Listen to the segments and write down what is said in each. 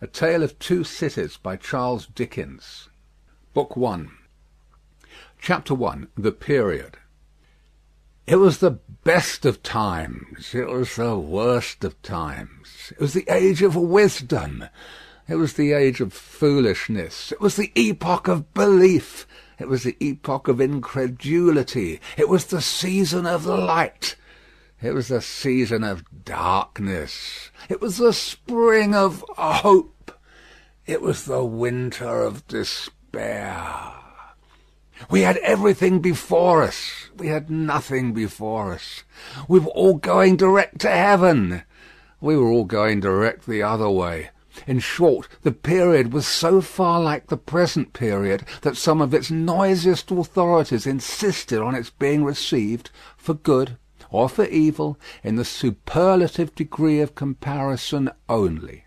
A Tale of Two Cities by Charles Dickens. Book 1. Chapter 1. The Period. It was the best of times. It was the worst of times. It was the age of wisdom. It was the age of foolishness. It was the epoch of belief. It was the epoch of incredulity. It was the season of light. It was the season of darkness. It was the spring of hope. It was the winter of despair. We had everything before us. We had nothing before us. We were all going direct to heaven. We were all going direct the other way. In short, the period was so far like the present period that some of its noisiest authorities insisted on its being received for good or for evil in the superlative degree of comparison only.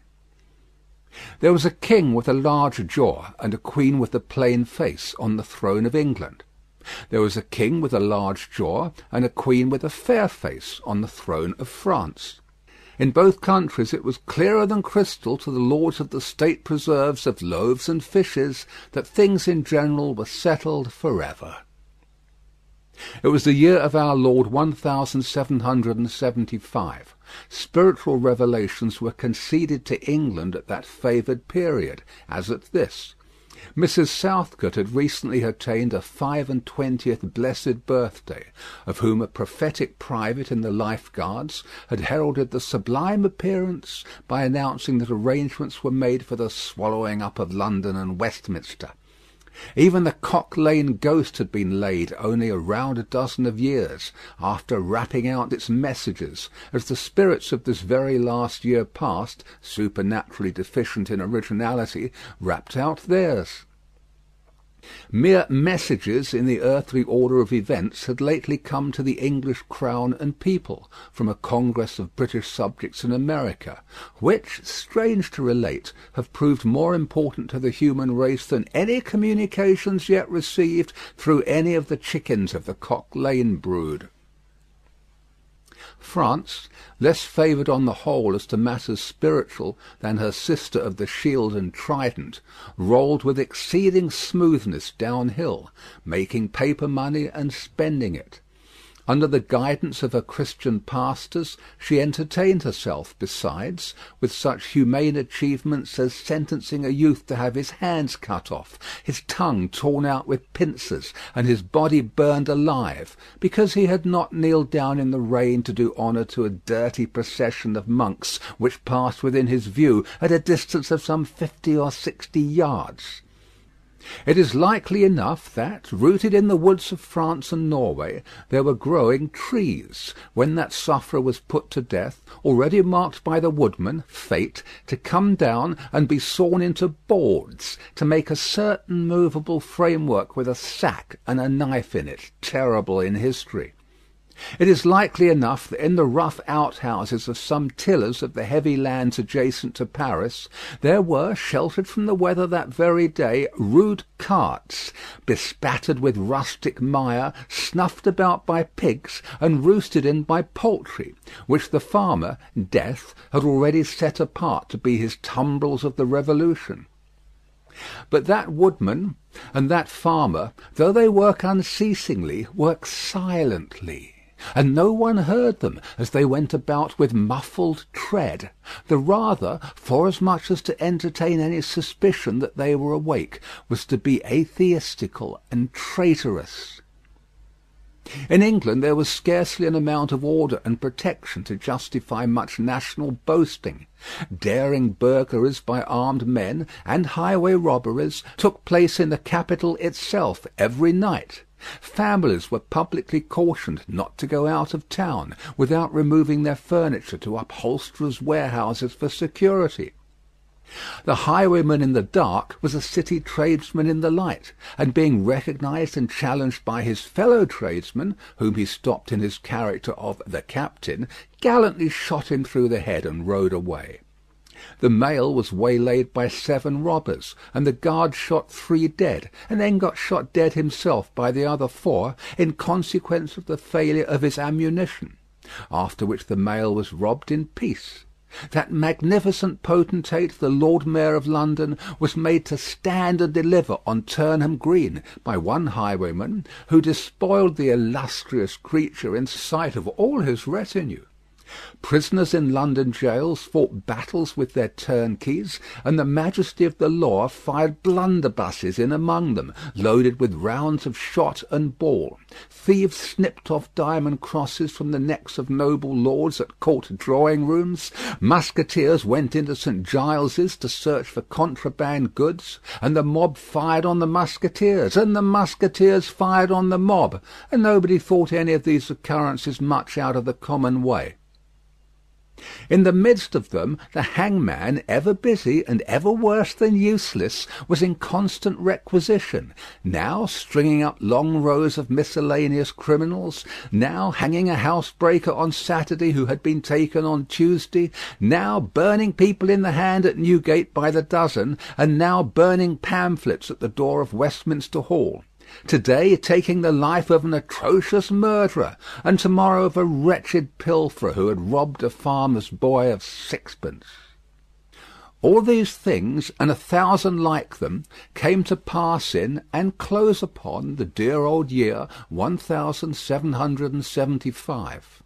There was a king with a large jaw and a queen with a plain face on the throne of England. There was a king with a large jaw and a queen with a fair face on the throne of France. In both countries it was clearer than crystal to the lords of the state preserves of loaves and fishes that things in general were settled for ever. It was the year of our Lord 1775. Spiritual revelations were conceded to England at that favoured period, as at this. Mrs. Southcote had recently attained a 25th blessed birthday, of whom a prophetic private in the Life Guards had heralded the sublime appearance by announcing that arrangements were made for the swallowing up of London and Westminster. Even the Cock Lane ghost had been laid only a round dozen of years after rapping out its messages, as the spirits of this very last year past, supernaturally deficient in originality, rapped out theirs. Mere messages in the earthly order of events had lately come to the English crown and people from a congress of British subjects in America, which, strange to relate, have proved more important to the human race than any communications yet received through any of the chickens of the Cock Lane brood. France, less favoured on the whole as to matters spiritual than her sister of the Shield and Trident, rolled with exceeding smoothness downhill, making paper money and spending it. Under the guidance of her Christian pastors, she entertained herself, besides, with such humane achievements as sentencing a youth to have his hands cut off, his tongue torn out with pincers, and his body burned alive, because he had not kneeled down in the rain to do honour to a dirty procession of monks which passed within his view at a distance of some 50 or 60 yards. It is likely enough that, rooted in the woods of France and Norway, there were growing trees, when that sufferer was put to death, already marked by the woodman, Fate, to come down and be sawn into boards, to make a certain movable framework with a sack and a knife in it, terrible in history. It is likely enough that in the rough outhouses of some tillers of the heavy lands adjacent to Paris, there were, sheltered from the weather that very day, rude carts, bespattered with rustic mire, snuffed about by pigs, and roosted in by poultry, which the farmer, Death, had already set apart to be his tumbrils of the Revolution. But that woodman and that farmer, though they work unceasingly, work silently, and no one heard them as they went about with muffled tread, the rather, forasmuch as to entertain any suspicion that they were awake was to be atheistical and traitorous. In England there was scarcely an amount of order and protection to justify much national boasting. Daring burglaries by armed men and highway robberies took place in the capital itself every night. Families were publicly cautioned not to go out of town without removing their furniture to upholsterers' warehouses for security. The highwayman in the dark was a city tradesman in the light, and being recognised and challenged by his fellow tradesmen, whom he stopped in his character of the captain, gallantly shot him through the head and rode away. The mail was waylaid by 7 robbers, and the guard shot 3 dead, and then got shot dead himself by the other 4 in consequence of the failure of his ammunition, after which the mail was robbed in peace. That magnificent potentate, the Lord Mayor of London, was made to stand and deliver on Turnham Green by one highwayman, who despoiled the illustrious creature in sight of all his retinue. Prisoners in London gaols fought battles with their turnkeys, and the majesty of the law fired blunderbusses in among them, loaded with rounds of shot and ball. Thieves snipped off diamond crosses from the necks of noble lords at court drawing-rooms. Musketeers went into St. Giles's to search for contraband goods, and the mob fired on the musketeers, and the musketeers fired on the mob, and nobody thought any of these occurrences much out of the common way. In the midst of them, the hangman, ever busy and ever worse than useless, was in constant requisition, now stringing up long rows of miscellaneous criminals, now hanging a housebreaker on Saturday who had been taken on Tuesday, now burning people in the hand at Newgate by the dozen, and now burning pamphlets at the door of Westminster Hall. To-day taking the life of an atrocious murderer, and to-morrow of a wretched pilferer who had robbed a farmer's boy of sixpence. All these things, and 1,000 like them, came to pass in and close upon the dear old year 1775.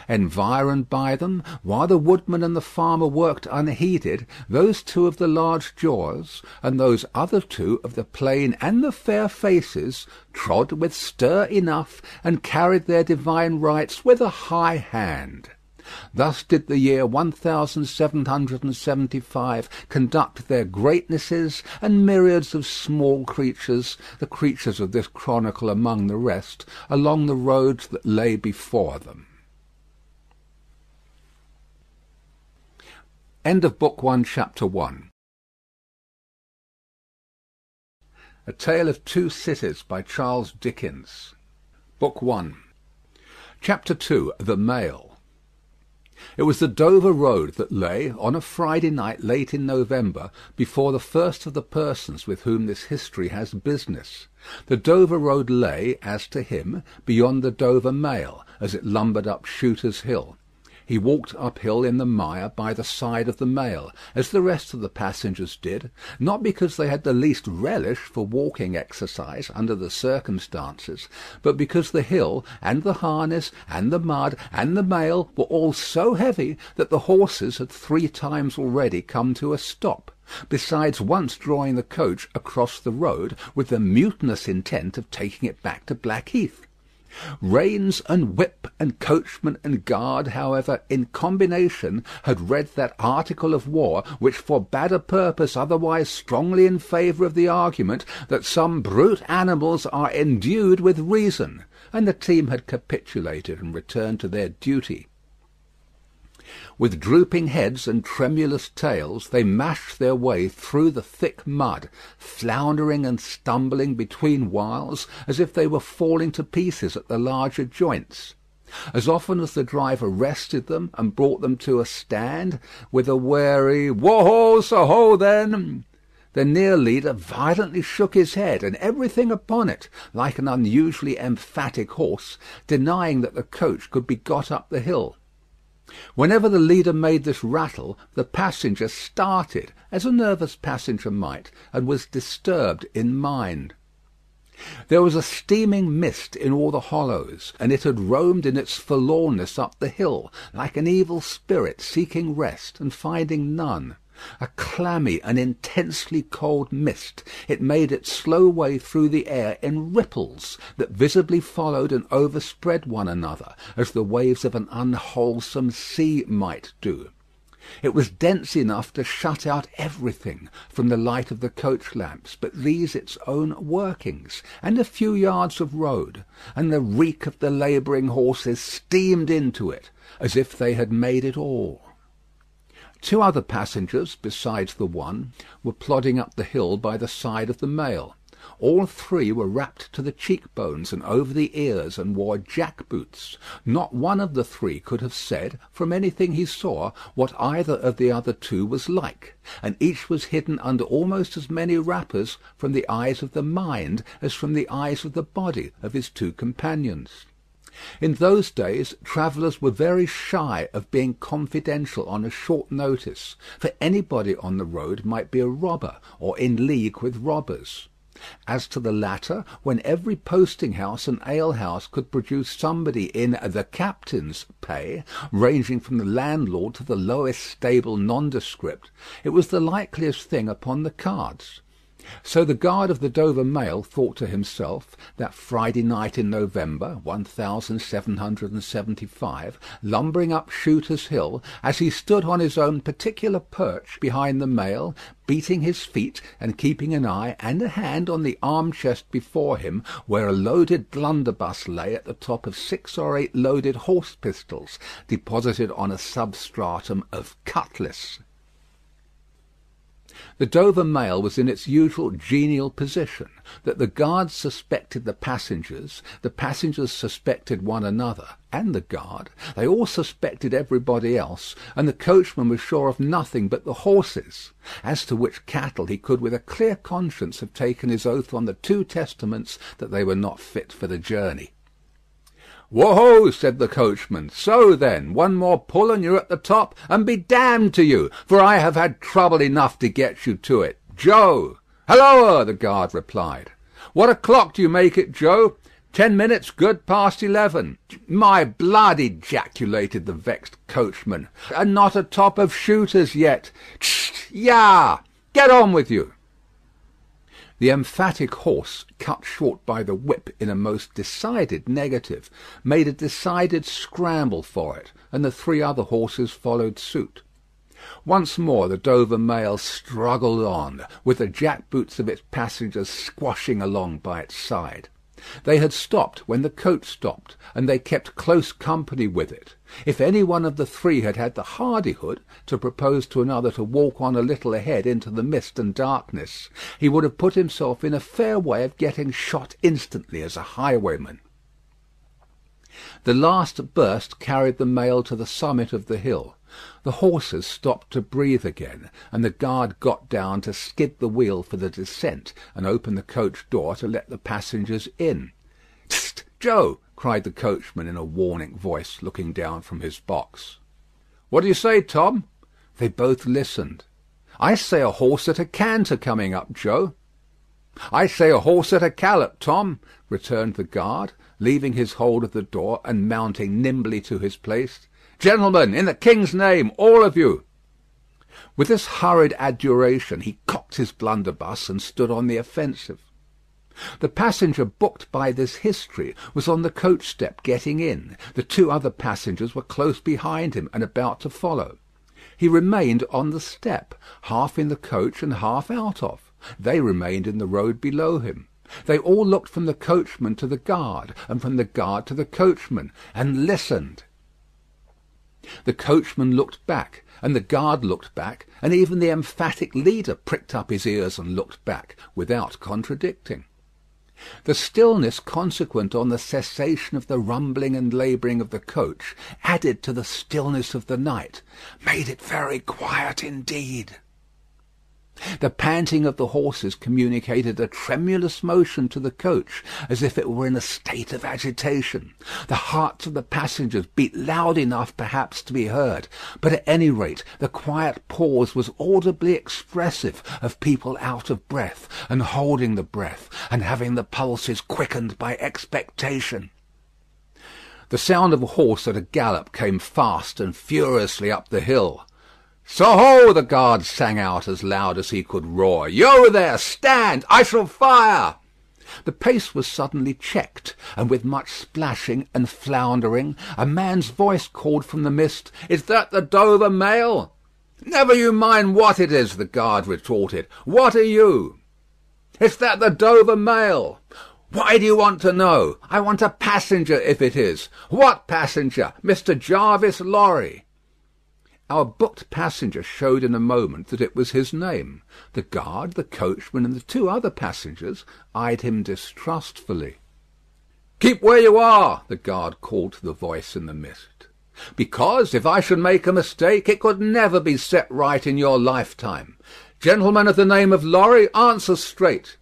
Environed by them, while the woodman and the farmer worked unheeded, those two of the large jaws, and those other two of the plain and the fair faces, trod with stir enough, and carried their divine rights with a high hand. Thus did the year 1775 conduct their greatnesses and myriads of small creatures, the creatures of this chronicle among the rest, along the roads that lay before them. End of Book 1, Chapter 1. A Tale of Two Cities by Charles Dickens. Book 1. Chapter 2. The Mail. It was the Dover Road that lay, on a Friday night late in November, before the first of the persons with whom this history has business. The Dover Road lay, as to him, beyond the Dover Mail, as it lumbered up Shooter's Hill. He walked uphill in the mire by the side of the mail, as the rest of the passengers did, not because they had the least relish for walking exercise under the circumstances, but because the hill, and the harness, and the mud, and the mail were all so heavy that the horses had 3 times already come to a stop, besides once drawing the coach across the road with the mutinous intent of taking it back to Blackheath. Reins and whip and coachman and guard, however, in combination, had read that article of war which forbade a purpose otherwise strongly in favour of the argument that some brute animals are endued with reason, and the team had capitulated and returned to their duty. With drooping heads and tremulous tails they mashed their way through the thick mud, floundering and stumbling between whiles as if they were falling to pieces at the larger joints. As often as the driver rested them and brought them to a stand, with a wary "Wo-ho, so-ho, then!" the near leader violently shook his head and everything upon it, like an unusually emphatic horse, denying that the coach could be got up the hill. Whenever the leader made this rattle, the passenger started, as a nervous passenger might, and was disturbed in mind. There was a steaming mist in all the hollows, and it had roamed in its forlornness up the hill, like an evil spirit seeking rest and finding none. A clammy and intensely cold mist, it made its slow way through the air in ripples that visibly followed and overspread one another, as the waves of an unwholesome sea might do. It was dense enough to shut out everything from the light of the coach lamps but these its own workings, and a few yards of road, and the reek of the labouring horses steamed into it, as if they had made it all. 2 other passengers, besides the one, were plodding up the hill by the side of the mail. All 3 were wrapped to the cheekbones and over the ears, and wore jack-boots. Not one of the 3 could have said, from anything he saw, what either of the other 2 was like, and each was hidden under almost as many wrappers from the eyes of the mind as from the eyes of the body of his 2 companions. In those days travellers were very shy of being confidential on a short notice, for anybody on the road might be a robber or in league with robbers. As to the latter, when every posting-house and ale-house could produce somebody in "the captain's" pay, ranging from the landlord to the lowest stable nondescript, it was the likeliest thing upon the cards. So the guard of the Dover Mail thought to himself, that Friday night in November, 1775, lumbering up Shooter's Hill, as he stood on his own particular perch behind the Mail, beating his feet and keeping an eye and a hand on the arm-chest before him, where a loaded blunderbuss lay at the top of 6 or 8 loaded horse-pistols, deposited on a substratum of cutlass. The Dover Mail was in its usual genial position, that the guards suspected the passengers suspected one another, and the guard. They all suspected everybody else, and the coachman was sure of nothing but the horses, as to which cattle he could with a clear conscience have taken his oath on the 2 testaments that they were not fit for the journey. "Whoa!" said the coachman. "So then, one more pull and you're at the top, and be damned to you, for I have had trouble enough to get you to it. Joe!" "Halloa!" the guard replied. "What o'clock do you make it, Joe?" 10 minutes good past 11. "My blood!" ejaculated the vexed coachman. "And not a top of Shooters yet. Tst! Yah! Get on with you." The emphatic horse, cut short by the whip in a most decided negative, made a decided scramble for it, and the 3 other horses followed suit. Once more the Dover Mail struggled on, with the jack-boots of its passengers squashing along by its side. They had stopped when the coach stopped, and they kept close company with it. If any one of the 3 had had the hardihood to propose to another to walk on a little ahead into the mist and darkness, he would have put himself in a fair way of getting shot instantly as a highwayman. The last burst carried the Mail to the summit of the hill. The horses stopped to breathe again, and the guard got down to skid the wheel for the descent and open the coach door to let the passengers in. "Tst, Joe!" cried the coachman in a warning voice, looking down from his box. "What do you say, Tom?" They both listened. "I say a horse at a canter coming up, Joe." "I say a horse at a gallop, Tom," returned the guard, leaving his hold of the door and mounting nimbly to his place. "Gentlemen, in the King's name, all of you." With this hurried adjuration he cocked his blunderbuss and stood on the offensive. The passenger booked by this history was on the coach step getting in. The 2 other passengers were close behind him and about to follow. He remained on the step, half in the coach and half out of. They remained in the road below him. They all looked from the coachman to the guard, and from the guard to the coachman, and listened. The coachman looked back, and the guard looked back, and even the emphatic leader pricked up his ears and looked back, without contradicting. The stillness consequent on the cessation of the rumbling and labouring of the coach, added to the stillness of the night, made it very quiet indeed. The panting of the horses communicated a tremulous motion to the coach, as if it were in a state of agitation. The hearts of the passengers beat loud enough perhaps to be heard, but at any rate the quiet pause was audibly expressive of people out of breath, and holding the breath, and having the pulses quickened by expectation. The sound of a horse at a gallop came fast and furiously up the hill. "So-ho!" the guard sang out as loud as he could roar. "You there! Stand! I shall fire!" The pace was suddenly checked, and with much splashing and floundering, a man's voice called from the mist, "Is that the Dover Mail?" "Never you mind what it is," the guard retorted. "What are you?" "Is that the Dover Mail?" "Why do you want to know?" "I want a passenger, if it is." "What passenger?" "Mr. Jarvis Lorry." Our booked passenger showed in a moment that it was his name. The guard, the coachman, and the 2 other passengers eyed him distrustfully. "Keep where you are," the guard called to the voice in the mist. "Because, if I should make a mistake, it could never be set right in your lifetime. Gentleman of the name of Lorry, answer straight."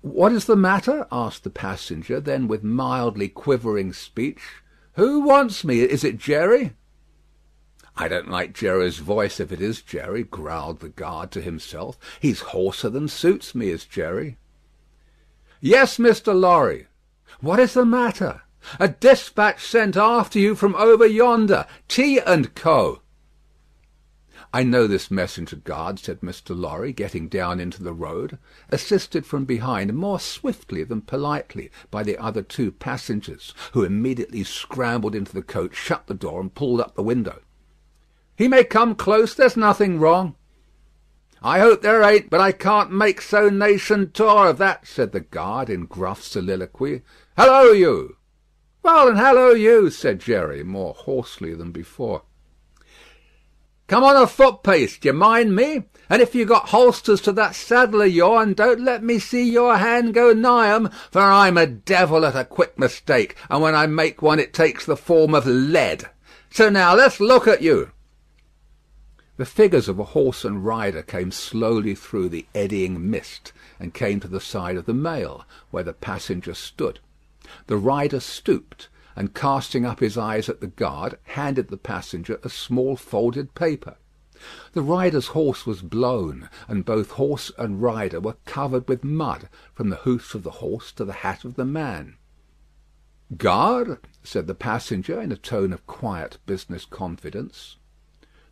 "What is the matter?" asked the passenger. Then, with mildly quivering speech, "Who wants me? Is it Jerry?" "I don't like Jerry's voice if it is Jerry," growled the guard to himself. "He's hoarser than suits me, is Jerry." "Yes, Mr. Lorry." "What is the matter?" "A dispatch sent after you from over yonder. Tea and Co." "I know this messenger, guard," said Mr. Lorry, getting down into the road, assisted from behind more swiftly than politely by the other two passengers, who immediately scrambled into the coach, shut the door, and pulled up the window. "He may come close. There's nothing wrong." "I hope there ain't, but I can't make so nation tour of that," said the guard in gruff soliloquy. "Hallo, you!" "Well, and hallo, you," said Jerry, more hoarsely than before. "Come on a foot-pace, d'ye mind me? And if you've got holsters to that saddle of yourn, don't let me see your hand go nigh 'em, for I'm a devil at a quick mistake, and when I make one it takes the form of lead. So now let's look at you." The figures of a horse and rider came slowly through the eddying mist, and came to the side of the mail, where the passenger stood. The rider stooped, and casting up his eyes at the guard, handed the passenger a small folded paper. The rider's horse was blown, and both horse and rider were covered with mud, from the hoofs of the horse to the hat of the man. "Guard," said the passenger, in a tone of quiet business confidence.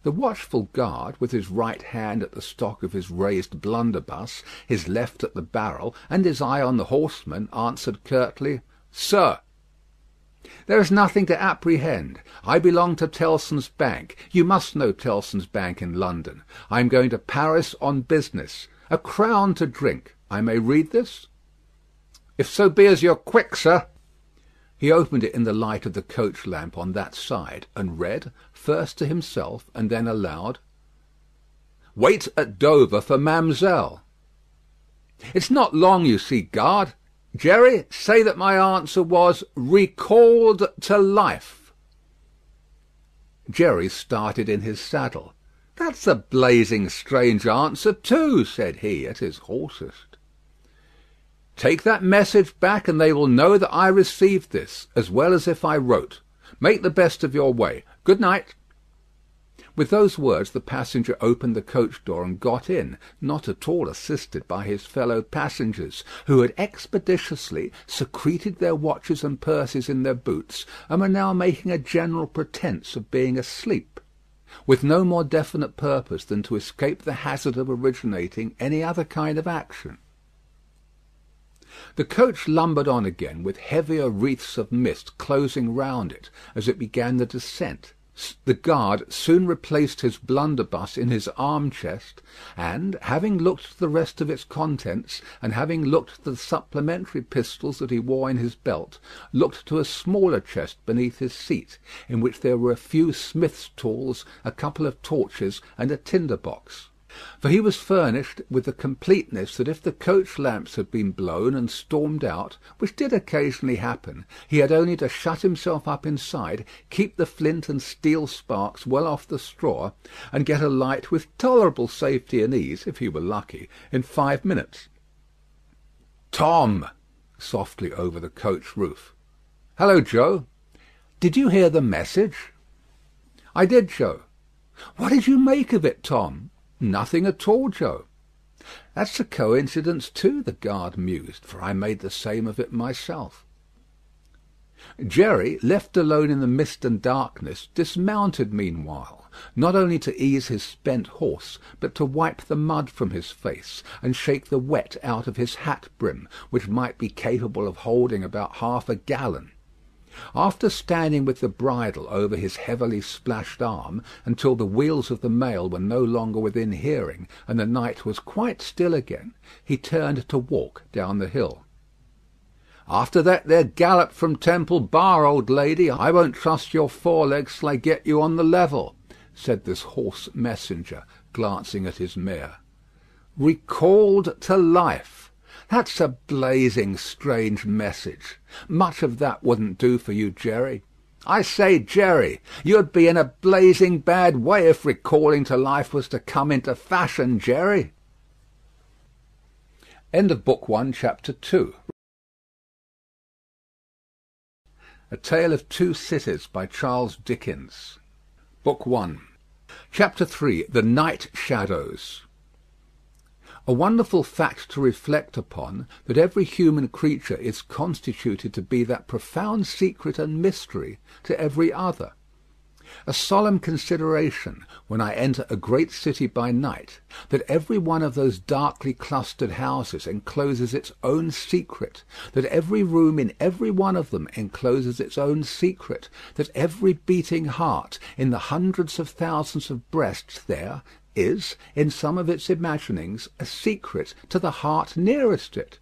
The watchful guard, with his right hand at the stock of his raised blunderbuss, his left at the barrel, and his eye on the horseman, answered curtly, "Sir." "There is nothing to apprehend. I belong to Tellson's Bank. You must know Tellson's Bank in London. I am going to Paris on business. A crown to drink. I may read this?" "If so be as you're quick, sir." He opened it in the light of the coach lamp on that side, and read, first to himself and then aloud, "Wait at Dover for Mamselle." "It's not long, you see, guard. Jerry, say that my answer was recalled to life." Jerry started in his saddle. "That's a blazing strange answer, too," said he, at his hoarsest. "Take that message back, and they will know that I received this, as well as if I wrote. Make the best of your way. Good night." With those words the passenger opened the coach door and got in, not at all assisted by his fellow passengers, who had expeditiously secreted their watches and purses in their boots, and were now making a general pretence of being asleep, with no more definite purpose than to escape the hazard of originating any other kind of action. The coach lumbered on again, with heavier wreaths of mist closing round it as it began the descent. The guard soon replaced his blunderbuss in his arm-chest, and, having looked at the rest of its contents, and having looked at the supplementary pistols that he wore in his belt, looked to a smaller chest beneath his seat, in which there were a few smith's tools, a couple of torches, and a tinder-box. For he was furnished with the completeness that if the coach lamps had been blown and stormed out, which did occasionally happen, he had only to shut himself up inside, keep the flint and steel sparks well off the straw, and get a light with tolerable safety and ease, if he were lucky, in 5 minutes. "Tom!" softly over the coach roof. "Hello, Joe. Did you hear the message?" "I did, Joe." "What did you make of it, Tom?" "Nothing at all, Joe." "That's a coincidence, too," the guard mused, "for I made the same of it myself." Jerry, left alone in the mist and darkness, dismounted meanwhile, not only to ease his spent horse, but to wipe the mud from his face, and shake the wet out of his hat brim, which might be capable of holding about half a gallon. After standing with the bridle over his heavily splashed arm until the wheels of the mail were no longer within hearing and the night was quite still again, he turned to walk down the hill. "After that there gallop from Temple Bar, old lady, I won't trust your forelegs till I get you on the level," said this hoarse messenger, glancing at his mare. "Recalled to life. That's a blazing strange message. Much of that wouldn't do for you, Jerry. I say, Jerry, you'd be in a blazing bad way if recalling to life was to come into fashion, Jerry." End of Book 1, Chapter 2. A Tale of Two Cities by Charles Dickens. Book 1. Chapter 3. The Night Shadows. A wonderful fact to reflect upon, that every human creature is constituted to be that profound secret and mystery to every other. A solemn consideration, when I enter a great city by night, that every one of those darkly clustered houses encloses its own secret, that every room in every one of them encloses its own secret, that every beating heart in the hundreds of thousands of breasts there is, in some of its imaginings, a secret to the heart nearest it.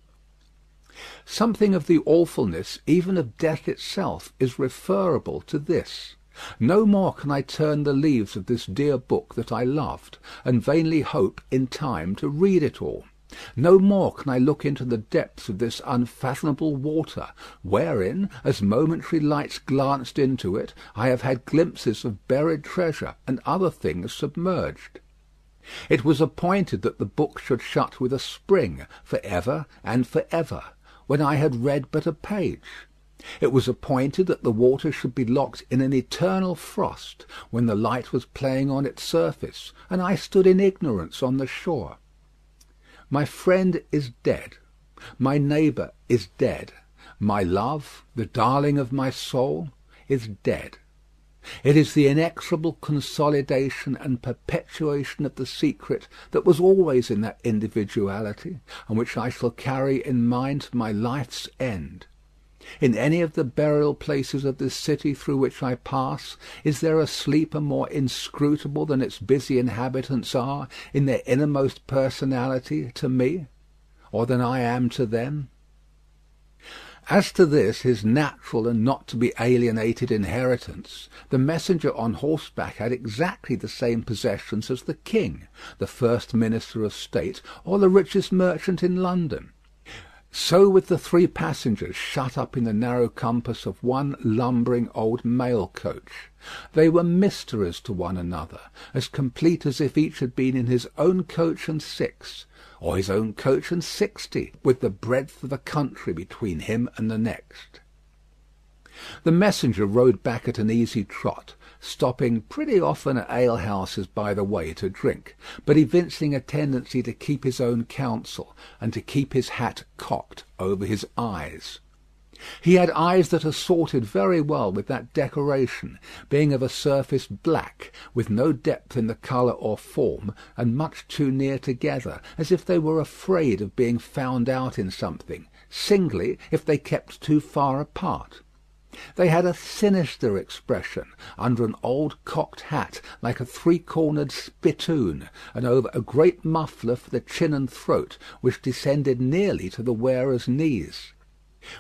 Something of the awfulness even of death itself is referable to this. No more can I turn the leaves of this dear book that I loved, and vainly hope in time to read it all. No more can I look into the depths of this unfathomable water, wherein, as momentary lights glanced into it, I have had glimpses of buried treasure and other things submerged. It was appointed that the book should shut with a spring, for ever and for ever, when I had read but a page. It was appointed that the water should be locked in an eternal frost, when the light was playing on its surface, and I stood in ignorance on the shore. My friend is dead. My neighbour is dead. My love, the darling of my soul, is dead. It is the inexorable consolidation and perpetuation of the secret that was always in that individuality, and which I shall carry in mind to my life's end. In any of the burial places of this city through which I pass, is there a sleeper more inscrutable than its busy inhabitants are, in their innermost personality, to me, or than I am to them? As to this, his natural and not to be alienated inheritance, the messenger on horseback had exactly the same possessions as the king, the first minister of state, or the richest merchant in London. So with the three passengers shut up in the narrow compass of one lumbering old mail coach. They were mysteries to one another, as complete as if each had been in his own coach and six, or his own coach and 60, with the breadth of a country between him and the next. The messenger rode back at an easy trot, stopping pretty often at alehouses by the way to drink, but evincing a tendency to keep his own counsel, and to keep his hat cocked over his eyes. He had eyes that assorted very well with that decoration, being of a surface black, with no depth in the colour or form, and much too near together, as if they were afraid of being found out in something, singly if they kept too far apart. They had a sinister expression under an old cocked hat like a three-cornered spittoon, and over a great muffler for the chin and throat, which descended nearly to the wearer's knees.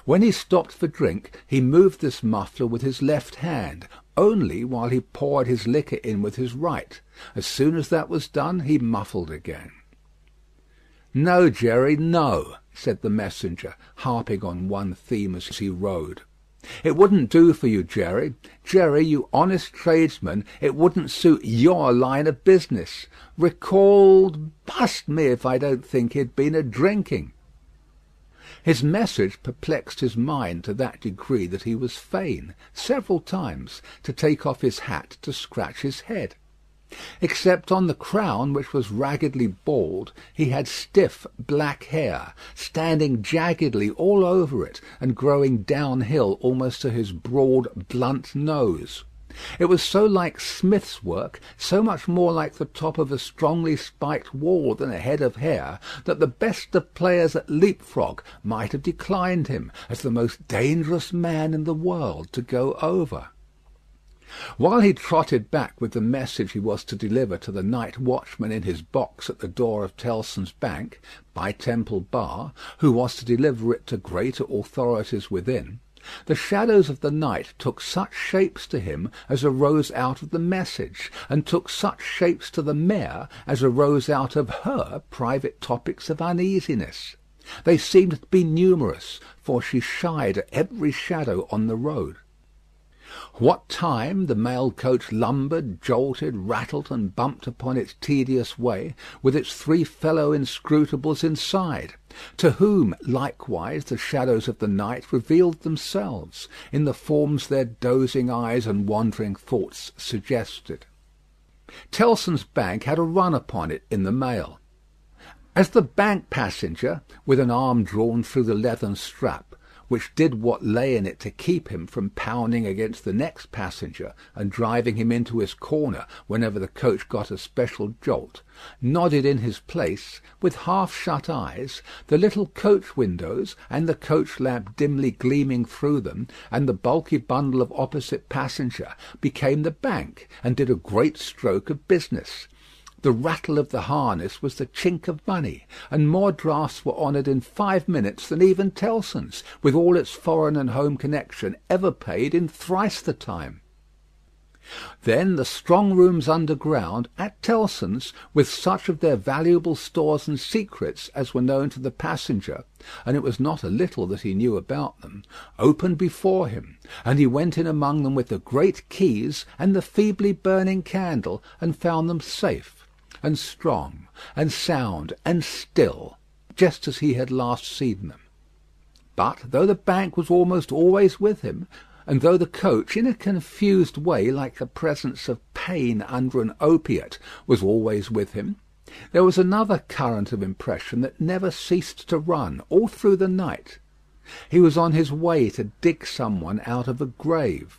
When he stopped for drink, he moved this muffler with his left hand, only while he poured his liquor in with his right. As soon as that was done, he muffled again. "No, Jerry, no," said the messenger, harping on one theme as he rode. "It wouldn't do for you, Jerry. Jerry, you honest tradesman, it wouldn't suit your line of business. Recalled, bust me if I don't think he'd been a-drinking." His message perplexed his mind to that degree that he was fain, several times, to take off his hat to scratch his head. Except on the crown, which was raggedly bald, he had stiff black hair, standing jaggedly all over it, and growing downhill almost to his broad, blunt nose. It was so like Smith's work, so much more like the top of a strongly spiked wall than a head of hair, that the best of players at leap-frog might have declined him as the most dangerous man in the world to go over. While he trotted back with the message he was to deliver to the night watchman in his box at the door of Tellson's Bank, by Temple Bar, who was to deliver it to greater authorities within, the shadows of the night took such shapes to him as arose out of the message, and took such shapes to the mare as arose out of her private topics of uneasiness. They seemed to be numerous, for she shied at every shadow on the road. What time the mail coach lumbered, jolted, rattled, and bumped upon its tedious way, with its three fellow inscrutables inside, to whom likewise the shadows of the night revealed themselves, in the forms their dozing eyes and wandering thoughts suggested. Tellson's Bank had a run upon it in the mail. As the bank passenger, with an arm drawn through the leathern strap, which did what lay in it to keep him from pounding against the next passenger and driving him into his corner whenever the coach got a special jolt, nodded in his place, with half-shut eyes, the little coach windows and the coach lamp dimly gleaming through them, and the bulky bundle of opposite passenger, became the bank, and did a great stroke of business. The rattle of the harness was the chink of money, and more drafts were honoured in 5 minutes than even Tellson's, with all its foreign and home connection, ever paid in thrice the time. Then the strong rooms underground, at Tellson's, with such of their valuable stores and secrets as were known to the passenger, and it was not a little that he knew about them, opened before him, and he went in among them with the great keys and the feebly burning candle, and found them safe, and strong, and sound, and still, just as he had last seen them. But though the bank was almost always with him, and though the coach, in a confused way like the presence of pain under an opiate, was always with him, there was another current of impression that never ceased to run all through the night. He was on his way to dig someone out of a grave.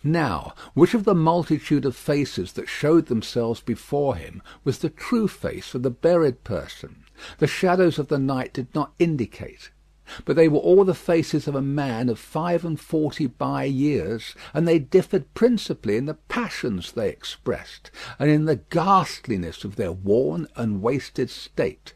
Now, which of the multitude of faces that showed themselves before him was the true face of the buried person, the shadows of the night did not indicate. But they were all the faces of a man of 45 by years, and they differed principally in the passions they expressed, and in the ghastliness of their worn and wasted state.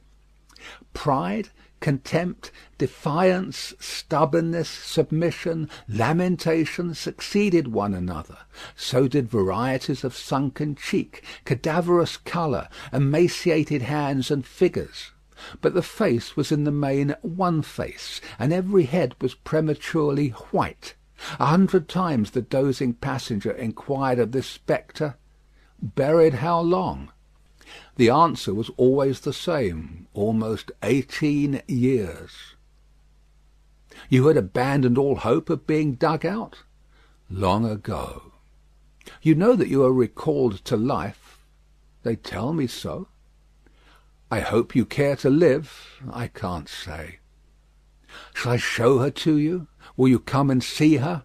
Pride, contempt, defiance, stubbornness, submission, lamentation succeeded one another. So did varieties of sunken cheek, cadaverous colour, emaciated hands and figures. But the face was in the main one face, and every head was prematurely white. 100 times the dozing passenger inquired of this spectre, "Buried how long?" The answer was always the same, almost 18 years. You had abandoned all hope of being dug out? Long ago. You know that you are recalled to life? They tell me so. I hope you care to live? I can't say. Shall I show her to you? Will you come and see her?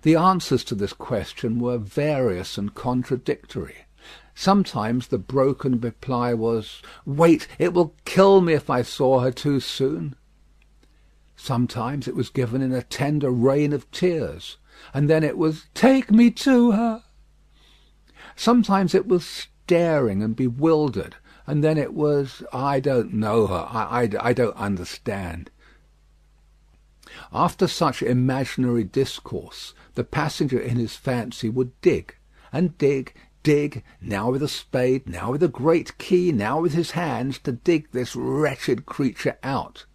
The answers to this question were various and contradictory. Sometimes the broken reply was, "Wait, it will kill me if I saw her too soon." Sometimes it was given in a tender rain of tears, and then it was, "Take me to her." Sometimes it was staring and bewildered, and then it was, "I don't know her, I don't understand." After such imaginary discourse, the passenger in his fancy would dig, and dig, now with a spade, now with a great key, now with his hands, to dig this wretched creature out.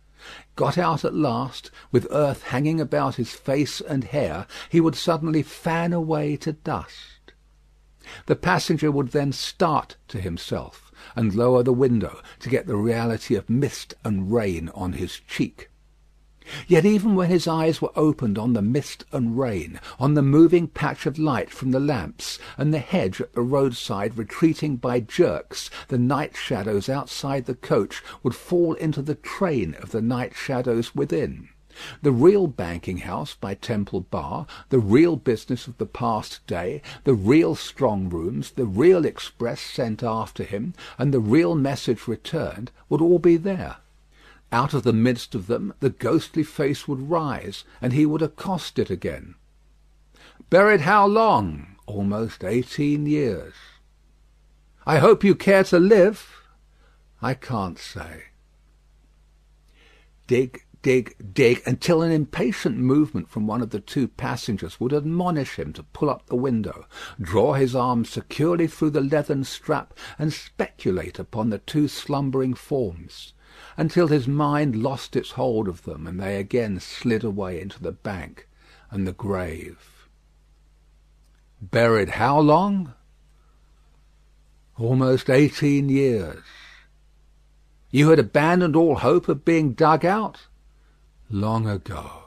Got out at last, with earth hanging about his face and hair, he would suddenly fan away to dust. The passenger would then start to himself, and lower the window to get the reality of mist and rain on his cheek. Yet even when his eyes were opened on the mist and rain, on the moving patch of light from the lamps, and the hedge at the roadside retreating by jerks, the night shadows outside the coach would fall into the train of the night shadows within. The real banking house by Temple Bar, the real business of the past day, the real strong rooms, the real express sent after him, and the real message returned, would all be there. Out of the midst of them the ghostly face would rise, and he would accost it again. "Buried how long?" "Almost 18 years." "I hope you care to live?" "I can't say." Dig, until an impatient movement from one of the two passengers would admonish him to pull up the window, draw his arm securely through the leathern strap, and speculate upon the two slumbering forms. until his mind lost its hold of them, and they again slid away into the bank and the grave. Buried how long? Almost 18 years. You had abandoned all hope of being dug out? Long ago.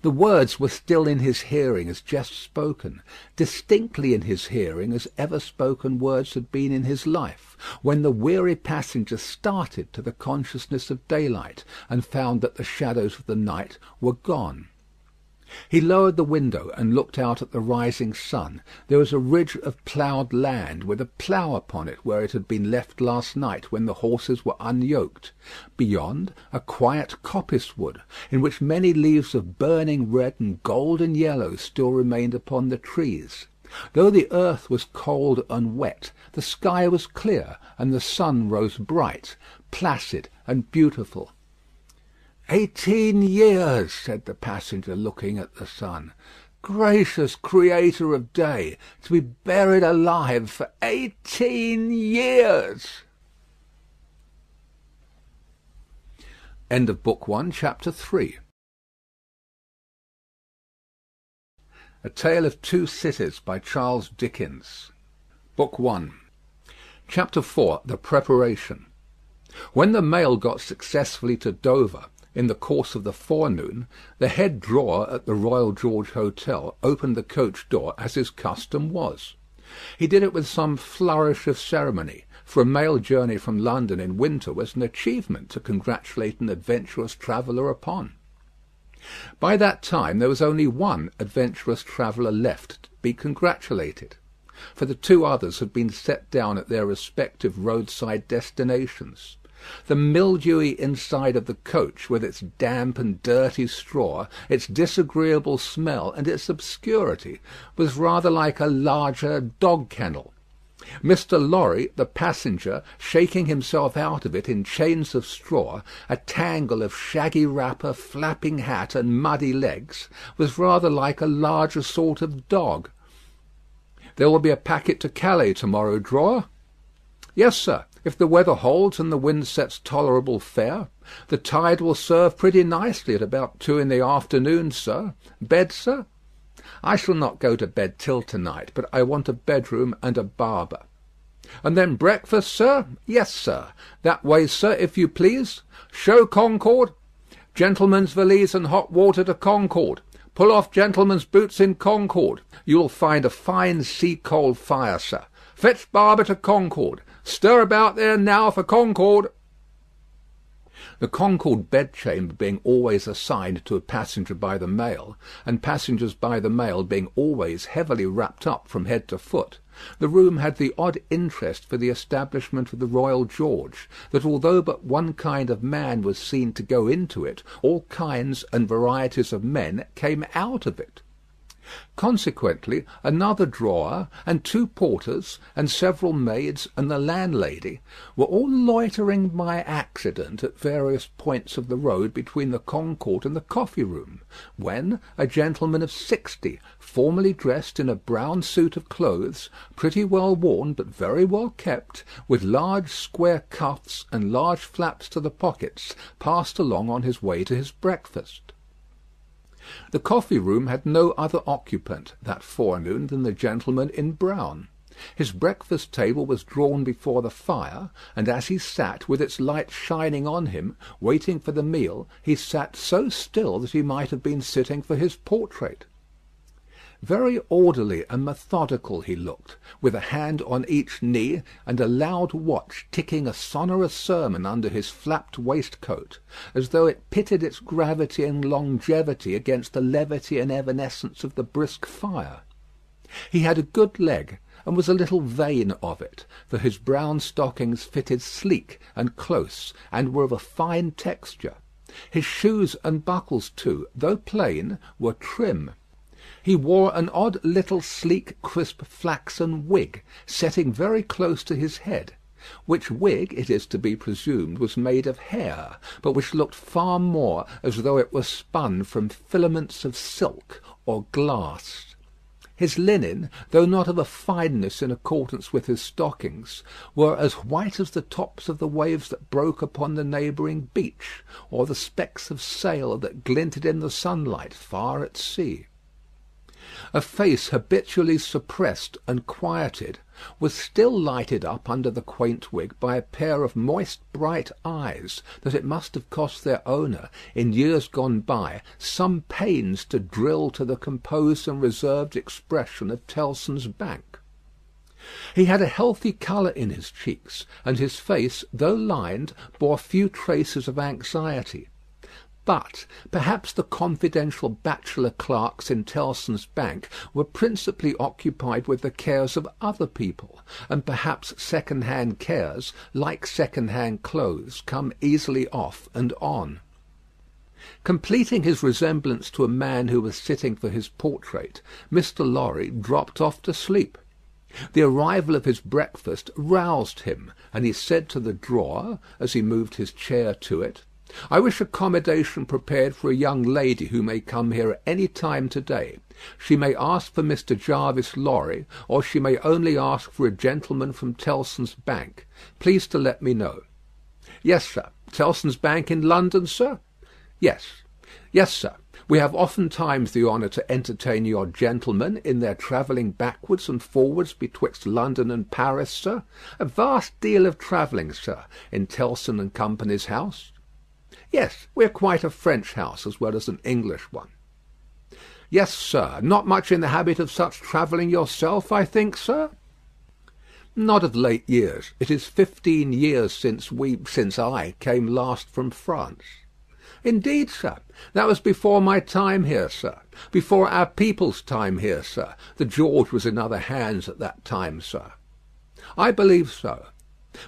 The words were still in his hearing as just spoken, distinctly in his hearing as ever spoken words had been in his life, when the weary passenger started to the consciousness of daylight, and found that the shadows of the night were gone. He lowered the window and looked out at the rising sun. There was a ridge of ploughed land, with a plough upon it where it had been left last night when the horses were unyoked. Beyond, a quiet coppice wood, in which many leaves of burning red and golden yellow still remained upon the trees. Though the earth was cold and wet, the sky was clear, and the sun rose bright, placid, and beautiful. 18 years, said the passenger, looking at the sun. Gracious Creator of day, to be buried alive for 18 years. End of Book 1, Chapter 3. A Tale of Two Cities by Charles Dickens. Book 1. Chapter 4. The Preparation. When the mail got successfully to Dover, in the course of the forenoon, the head drawer at the Royal George Hotel opened the coach door as his custom was. He did it with some flourish of ceremony, for a mail journey from London in winter was an achievement to congratulate an adventurous traveller upon. By that time there was only one adventurous traveller left to be congratulated, for the two others had been set down at their respective roadside destinations. The mildewy inside of the coach, with its damp and dirty straw, its disagreeable smell, and its obscurity, was rather like a larger dog kennel. Mr. Lorry, the passenger, shaking himself out of it in chains of straw, a tangle of shaggy wrapper, flapping hat, and muddy legs, was rather like a larger sort of dog. There will be a packet to Calais to-morrow, drawer? Yes, sir. If the weather holds and the wind sets tolerable fair, the tide will serve pretty nicely at about 2 in the afternoon, sir. Bed, sir? I shall not go to bed till to-night, but I want a bedroom and a barber. And then breakfast, sir? Yes, sir. That way, sir, if you please. Show Concord. Gentleman's valise and hot water to Concord. Pull off gentleman's boots in Concord. You will find a fine sea-coal fire, sir. Fetch barber to Concord. Stir about there now for Concord. The Concord bedchamber being always assigned to a passenger by the mail, and passengers by the mail being always heavily wrapped up from head to foot, the room had the odd interest for the establishment of the Royal George, that although but one kind of man was seen to go into it, all kinds and varieties of men came out of it. Consequently, another drawer, and 2 porters, and several maids, and the landlady, were all loitering by accident at various points of the road between the Concord and the coffee-room, when a gentleman of 60, formally dressed in a brown suit of clothes, pretty well worn but very well kept, with large square cuffs and large flaps to the pockets, passed along on his way to his breakfast. The coffee-room had no other occupant that forenoon than the gentleman in brown. His breakfast table was drawn before the fire, and as he sat, with its light shining on him, waiting for the meal, he sat so still that he might have been sitting for his portrait. Very orderly and methodical he looked, with a hand on each knee, and a loud watch ticking a sonorous sermon under his flapped waistcoat, as though it pitted its gravity and longevity against the levity and evanescence of the brisk fire. He had a good leg, and was a little vain of it, for his brown stockings fitted sleek and close, and were of a fine texture. His shoes and buckles, too, though plain, were trim. He wore an odd little sleek crisp flaxen wig, setting very close to his head, which wig, it is to be presumed, was made of hair, but which looked far more as though it were spun from filaments of silk or glass. His linen, though not of a fineness in accordance with his stockings, were as white as the tops of the waves that broke upon the neighbouring beach, or the specks of sail that glinted in the sunlight far at sea. A face habitually suppressed and quieted was still lighted up under the quaint wig by a pair of moist bright eyes that it must have cost their owner, in years gone by, some pains to drill to the composed and reserved expression of Tellson's Bank. He had a healthy colour in his cheeks, and his face, though lined, bore few traces of anxiety. But perhaps the confidential bachelor clerks in Tellson's Bank were principally occupied with the cares of other people, and perhaps second-hand cares, like second-hand clothes, come easily off and on. Completing his resemblance to a man who was sitting for his portrait, Mr. Lorry dropped off to sleep. The arrival of his breakfast roused him, and he said to the drawer, as he moved his chair to it, "I wish accommodation prepared for a young lady who may come here at any time to-day. She may ask for Mr. Jarvis Lorry, or she may only ask for a gentleman from Tellson's Bank. Please to let me know." "Yes, sir. Tellson's Bank in London, sir?" "Yes. Yes, sir. We have oftentimes the honour to entertain your gentlemen in their travelling backwards and forwards betwixt London and Paris, sir. A vast deal of travelling, sir, in Tellson and Company's house." "Yes, we are quite a French house as well as an English one." "Yes, sir. Not much in the habit of such travelling yourself, I think, sir?" "Not of late years. It is 15 years since I came last from France." "Indeed, sir. That was before my time here, sir. Before our people's time here, sir. The George was in other hands at that time, sir." "I believe so.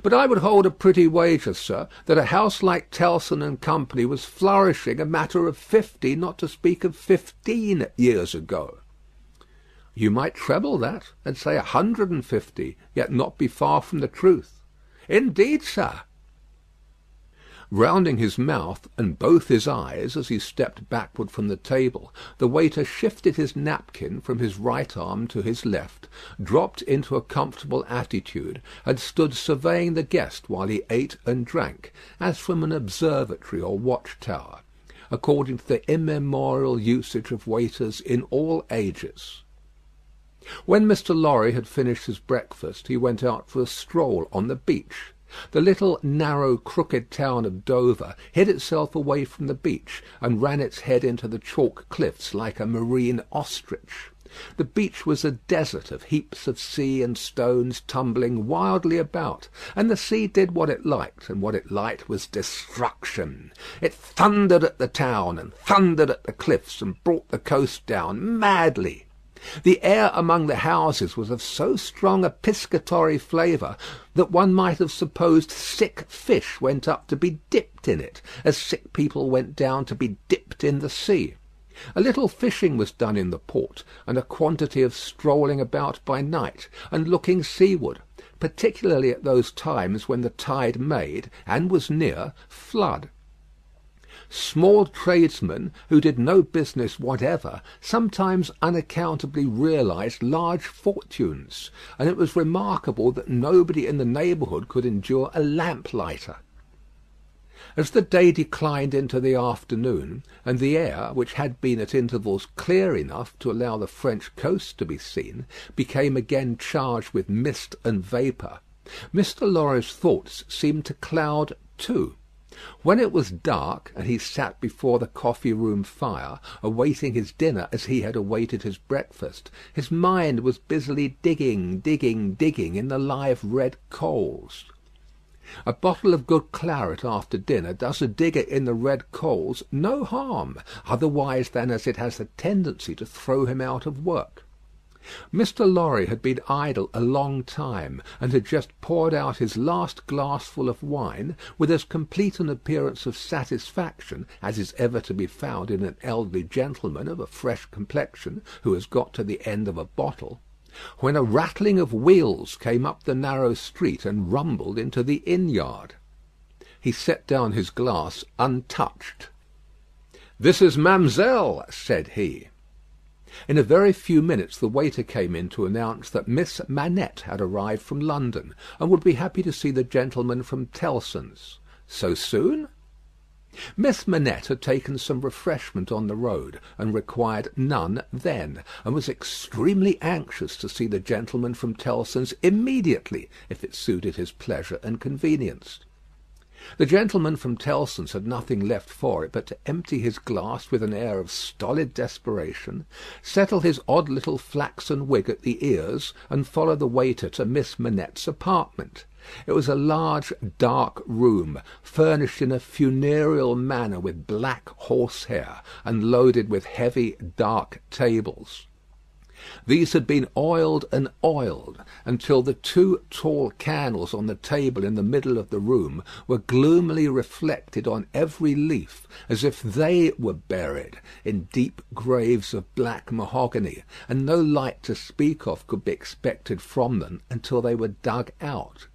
But I would hold a pretty wager, sir, that a house like Tellson and Company was flourishing a matter of 50, not to speak of 15 years ago." "You might treble that, and say 150, yet not be far from the truth." "Indeed, sir." Rounding his mouth and both his eyes as he stepped backward from the table, the waiter shifted his napkin from his right arm to his left, dropped into a comfortable attitude, and stood surveying the guest while he ate and drank, as from an observatory or watch-tower, according to the immemorial usage of waiters in all ages. When Mr. Lorry had finished his breakfast, he went out for a stroll on the beach. The little narrow crooked town of Dover hid itself away from the beach, and ran its head into the chalk cliffs like a marine ostrich. The beach was a desert of heaps of sea and stones tumbling wildly about, and the sea did what it liked, and what it liked was destruction. It thundered at the town, and thundered at the cliffs, and brought the coast down madly. The air among the houses was of so strong a piscatory flavour that one might have supposed sick fish went up to be dipped in it, as sick people went down to be dipped in the sea. A little fishing was done in the port, and a quantity of strolling about by night, and looking seaward, particularly at those times when the tide made, and was near, flood. Small tradesmen, who did no business whatever, sometimes unaccountably realized large fortunes, and it was remarkable that nobody in the neighbourhood could endure a lamplighter. As the day declined into the afternoon, and the air, which had been at intervals clear enough to allow the French coast to be seen, became again charged with mist and vapour, Mr. Lorry's thoughts seemed to cloud too. When it was dark, and he sat before the coffee-room fire, awaiting his dinner as he had awaited his breakfast, his mind was busily digging in the live red coals. A bottle of good claret after dinner does a digger in the red coals no harm, otherwise than as it has a tendency to throw him out of work. Mr. Lorry had been idle a long time, and had just poured out his last glassful of wine with as complete an appearance of satisfaction as is ever to be found in an elderly gentleman of a fresh complexion who has got to the end of a bottle, when a rattling of wheels came up the narrow street and rumbled into the inn-yard. He set down his glass untouched. "This is Mamselle," said he. In a very few minutes the waiter came in to announce that Miss Manette had arrived from London, and would be happy to see the gentleman from Tellson's. So soon? Miss Manette had taken some refreshment on the road, and required none then, and was extremely anxious to see the gentleman from Tellson's immediately, if it suited his pleasure and convenience. The gentleman from Tellson's had nothing left for it but to empty his glass with an air of stolid desperation, settle his odd little flaxen wig at the ears, and follow the waiter to Miss Manette's apartment. It was a large dark room, furnished in a funereal manner with black horsehair, and loaded with heavy dark tables. These had been oiled and oiled, until the two tall candles on the table in the middle of the room were gloomily reflected on every leaf, as if they were buried in deep graves of black mahogany, and no light to speak of could be expected from them until they were dug out.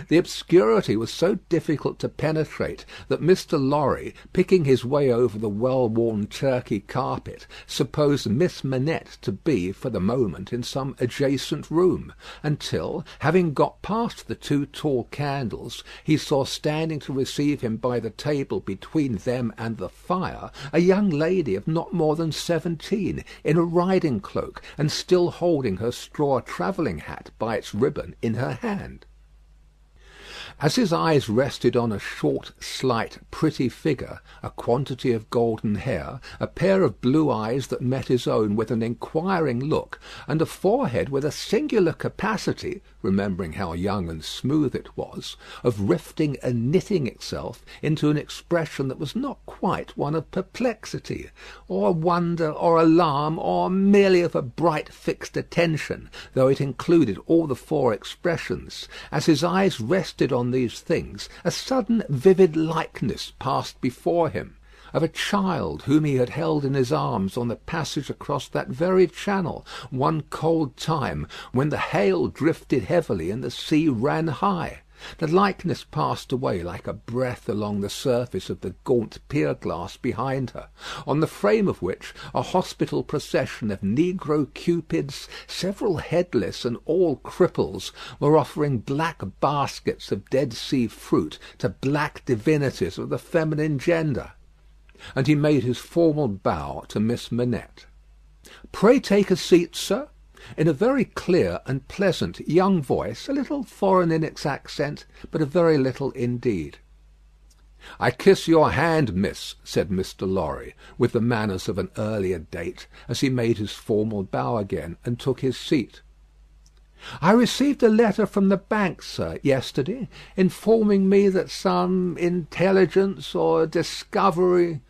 The obscurity was so difficult to penetrate that Mr. Lorry, picking his way over the well-worn Turkey carpet, supposed Miss Manette to be, for the moment, in some adjacent room, until, having got past the two tall candles, he saw standing to receive him by the table between them and the fire, a young lady of not more than 17, in a riding cloak, and still holding her straw travelling hat by its ribbon in her hand. As his eyes rested on a short, slight, pretty figure, a quantity of golden hair, a pair of blue eyes that met his own with an inquiring look, and a forehead with a singular capacity, remembering how young and smooth it was, of rifting and knitting itself into an expression that was not quite one of perplexity, or wonder, or alarm, or merely of a bright fixed attention, though it included all the four expressions. As his eyes rested on these things, a sudden vivid likeness passed before him, of a child whom he had held in his arms on the passage across that very channel, one cold time, when the hail drifted heavily and the sea ran high. The likeness passed away like a breath along the surface of the gaunt pier-glass behind her, on the frame of which a hospital procession of negro cupids, several headless and all cripples, were offering black baskets of Dead Sea fruit to black divinities of the feminine gender. And he made his formal bow to Miss Manette. "Pray take a seat, sir," in a very clear and pleasant young voice, a little foreign in its accent, but a very little indeed. "I kiss your hand, miss," said Mr. Lorry, with the manners of an earlier date, as he made his formal bow again, and took his seat. "I received a letter from the bank, sir, yesterday, informing me that some intelligence or discovery—"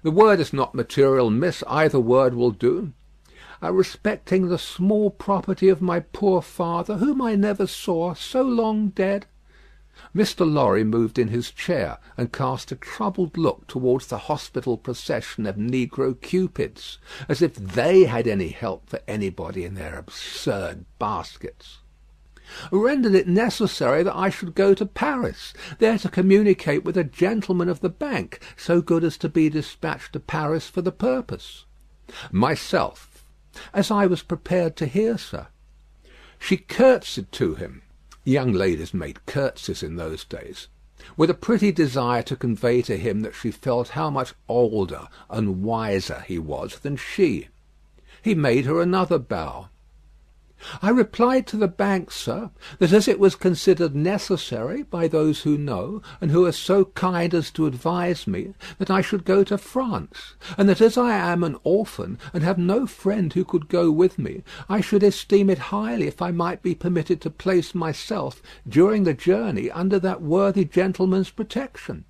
"The word is not material, miss. Either word will do." "Respecting the small property of my poor father, whom I never saw, so long dead." Mr. Lorry moved in his chair, and cast a troubled look towards the hospital procession of negro cupids, as if they had any help for anybody in their absurd baskets. "Rendered it necessary that I should go to Paris, there to communicate with a gentleman of the bank, so good as to be dispatched to Paris for the purpose." "Myself." "As I was prepared to hear, sir." She curtsied to him. Young ladies made curtsies in those days, with a pretty desire to convey to him that she felt how much older and wiser he was than she. He made her another bow. "I replied to the bank, sir, that as it was considered necessary by those who know, and who are so kind as to advise me, that I should go to France, and that as I am an orphan, and have no friend who could go with me, I should esteem it highly if I might be permitted to place myself, during the journey, under that worthy gentleman's protection.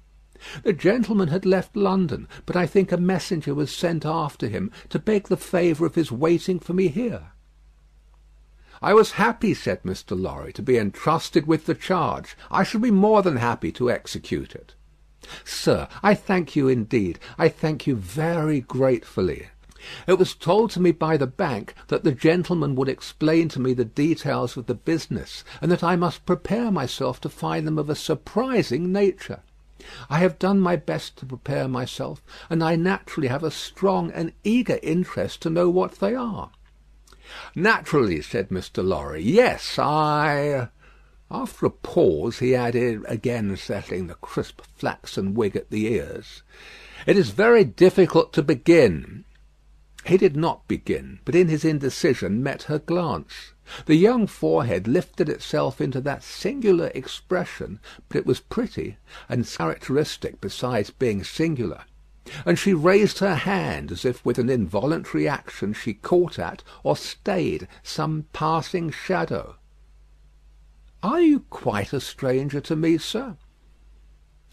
The gentleman had left London, but I think a messenger was sent after him to beg the favour of his waiting for me here." "I was happy," said Mr. Lorry, "to be entrusted with the charge. I should be more than happy to execute it." "Sir, I thank you indeed. I thank you very gratefully. It was told to me by the bank that the gentleman would explain to me the details of the business, and that I must prepare myself to find them of a surprising nature. I have done my best to prepare myself, and I naturally have a strong and eager interest to know what they are." "Naturally," said Mr. Lorry. "Yes, After a pause, he added, again settling the crisp flaxen wig at the ears, "It is very difficult to begin." He did not begin, but in his indecision met her glance. The young forehead lifted itself into that singular expression, but it was pretty and characteristic besides being singular, and she raised her hand as if with an involuntary action she caught at or stayed some passing shadow. "Are you quite a stranger to me, sir?"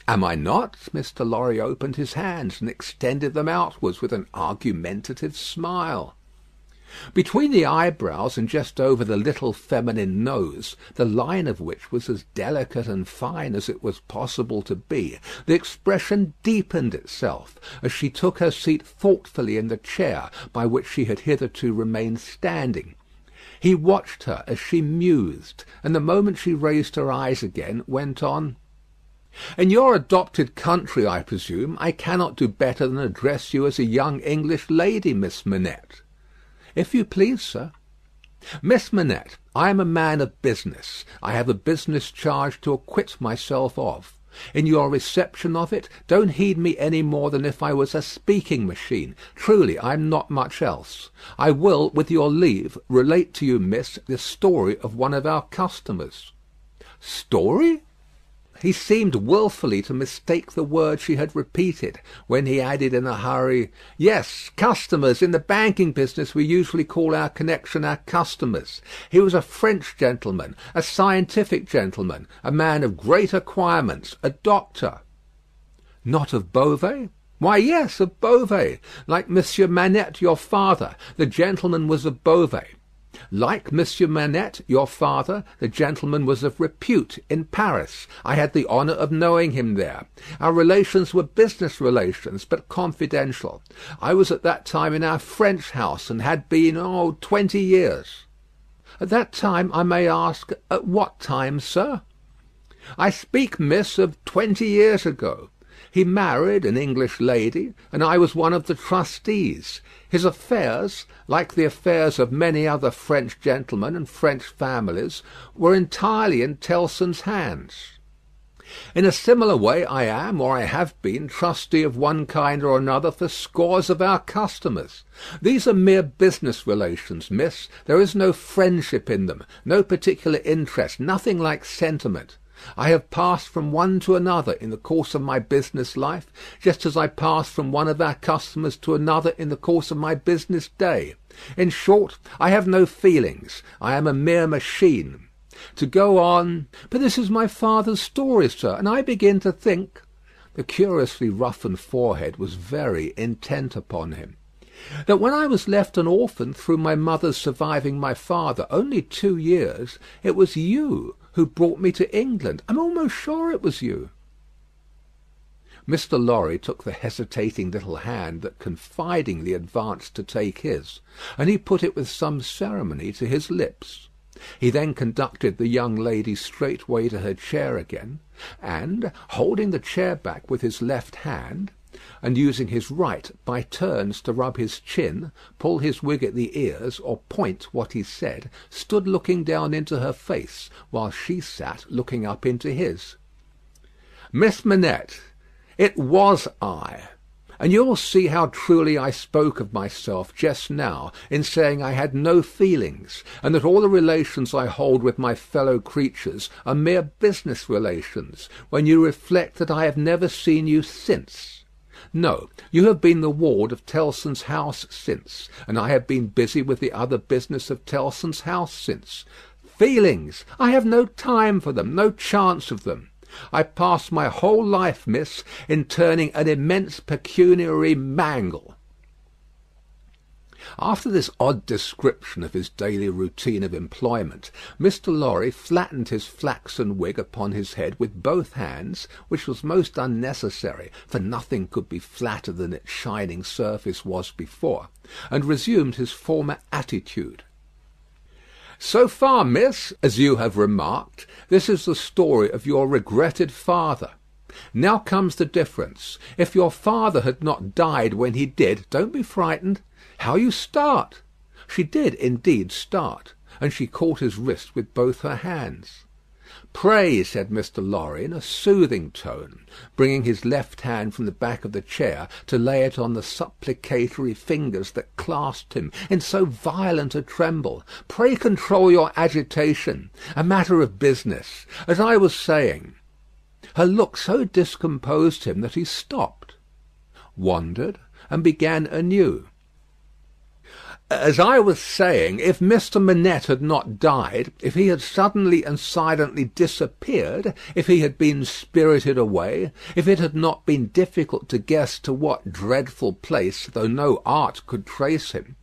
"Am I not?" Mr. Lorry opened his hands and extended them outwards with an argumentative smile. Between the eyebrows and just over the little feminine nose, the line of which was as delicate and fine as it was possible to be, the expression deepened itself as she took her seat thoughtfully in the chair by which she had hitherto remained standing. He watched her as she mused, and the moment she raised her eyes again, went on: "In your adopted country, I presume, I cannot do better than address you as a young English lady, Miss Manette." "If you please, sir." "Miss Manette, I am a man of business. I have a business charge to acquit myself of. In your reception of it, don't heed me any more than if I was a speaking machine. Truly, I am not much else. I will, with your leave, relate to you, miss, the story of one of our customers." "Story?" He seemed wilfully to mistake the word she had repeated, when he added in a hurry, "Yes, customers. In the banking business we usually call our connection our customers. He was a French gentleman, a scientific gentleman, a man of great acquirements, a doctor." "Not of Beauvais?" "Why, yes, of Beauvais. Like Monsieur Manette, your father, the gentleman was of Beauvais. Like Monsieur Manette, your father, the gentleman was of repute in Paris. I had the honour of knowing him there. Our relations were business relations, but confidential. I was at that time in our French house, and had been, 20 years." "At that time, I may ask, at what time, sir?" "I speak, miss, of 20 years ago. He married an English lady, and I was one of the trustees. His affairs, like the affairs of many other French gentlemen and French families, were entirely in Tellson's hands. In a similar way I am, or I have been, trustee of one kind or another for scores of our customers. These are mere business relations, miss. There is no friendship in them, no particular interest, nothing like sentiment. I have passed from one to another in the course of my business life, just as I passed from one of our customers to another in the course of my business day. In short, I have no feelings. I am a mere machine. To go on. But this is my father's story, sir, and I begin to think—" The curiously roughened forehead was very intent upon him. "That when I was left an orphan through my mother's surviving my father only 2 years, it was you who brought me to England. I'm almost sure it was you." Mr. Lorry took the hesitating little hand that confidingly advanced to take his, and he put it with some ceremony to his lips. He then conducted the young lady straightway to her chair again, and, holding the chair back with his left hand, and using his right by turns to rub his chin, pull his wig at the ears, or point what he said, stood looking down into her face, while she sat looking up into his. "Miss Manette, it was I. And you will see how truly I spoke of myself just now in saying I had no feelings, and that all the relations I hold with my fellow creatures are mere business relations, when you reflect that I have never seen you since. No, you have been the ward of Tellson's house since, and I have been busy with the other business of Tellson's house since. Feelings! I have no time for them, no chance of them. I pass my whole life, miss, in turning an immense pecuniary mangle." After this odd description of his daily routine of employment, Mr. Lorry flattened his flaxen wig upon his head with both hands, which was most unnecessary, for nothing could be flatter than its shining surface was before, and resumed his former attitude. "So far, miss, as you have remarked, this is the story of your regretted father. Now comes the difference. If your father had not died when he did, don't be frightened. How you start!" She did indeed start, and she caught his wrist with both her hands. "Pray," said Mr. Lorry, in a soothing tone, bringing his left hand from the back of the chair to lay it on the supplicatory fingers that clasped him in so violent a tremble, "pray control your agitation. A matter of business. As I was saying—" Her look so discomposed him that he stopped, wondered, and began anew. "As I was saying, if Mr. Manette had not died, if he had suddenly and silently disappeared, if he had been spirited away, if it had not been difficult to guess to what dreadful place, though no art could trace him,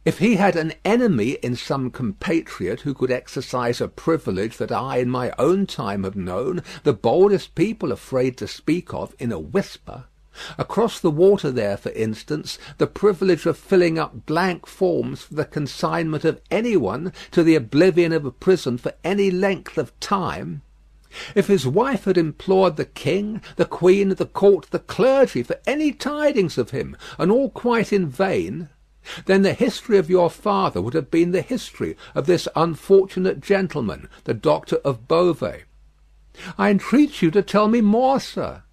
if he had an enemy in some compatriot who could exercise a privilege that I in my own time have known the boldest people afraid to speak of in a whisper, across the water there, for instance, the privilege of filling up blank forms for the consignment of any one to the oblivion of a prison for any length of time, if his wife had implored the king, the queen, the court, the clergy for any tidings of him, and all quite in vain, then the history of your father would have been the history of this unfortunate gentleman, the Doctor of Beauvais. I entreat you to tell me more, sir.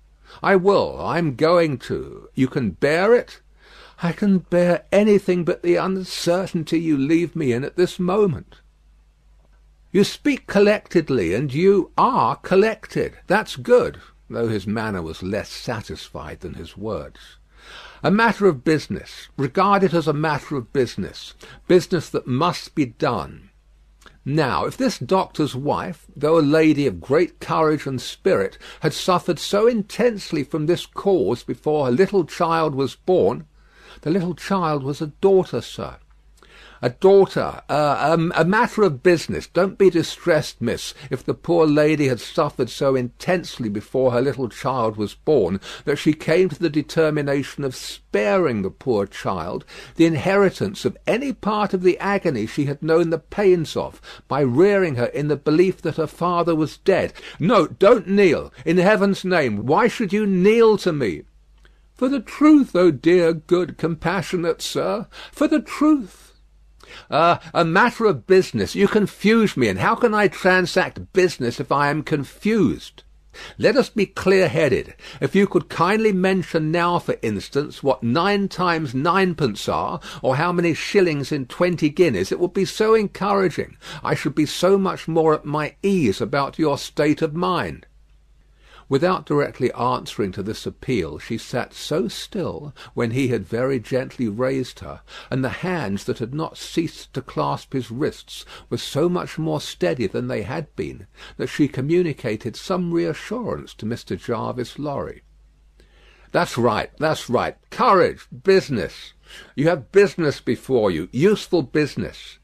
I will. I am going to. You can bear it?" "I can bear anything but the uncertainty you leave me in at this moment." "You speak collectedly, and you are collected. That's good," though his manner was less satisfied than his words. "A matter of business. Regard it as a matter of business. Business that must be done. Now, if this doctor's wife, though a lady of great courage and spirit, had suffered so intensely from this cause before her little child was born—" "The little child was a daughter, sir." "A daughter. A matter of business. Don't be distressed, miss, if the poor lady had suffered so intensely before her little child was born, that she came to the determination of sparing the poor child the inheritance of any part of the agony she had known the pains of, by rearing her in the belief that her father was dead. No, don't kneel. In heaven's name, why should you kneel to me?" "For the truth, oh dear, good, compassionate sir, for the truth." A matter of business. You confuse me, and how can I transact business if I am confused? Let us be clear-headed. If you could kindly mention now, for instance, what 9 times 9pence are, or how many shillings in 20 guineas, it would be so encouraging. I should be so much more at my ease about your state of mind." Without directly answering to this appeal, she sat so still when he had very gently raised her, and the hands that had not ceased to clasp his wrists were so much more steady than they had been, that she communicated some reassurance to Mr. Jarvis Lorry. "That's right, that's right. Courage, business. You have business before you, useful business.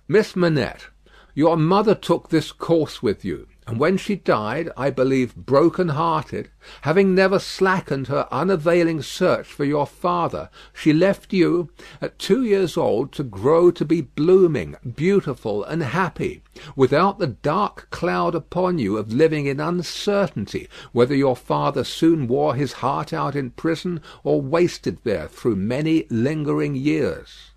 Miss Manette, your mother took this course with you, and when she died, I believe broken-hearted, having never slackened her unavailing search for your father, she left you, at 2 years old, to grow to be blooming, beautiful, and happy, without the dark cloud upon you of living in uncertainty whether your father soon wore his heart out in prison, or wasted there through many lingering years."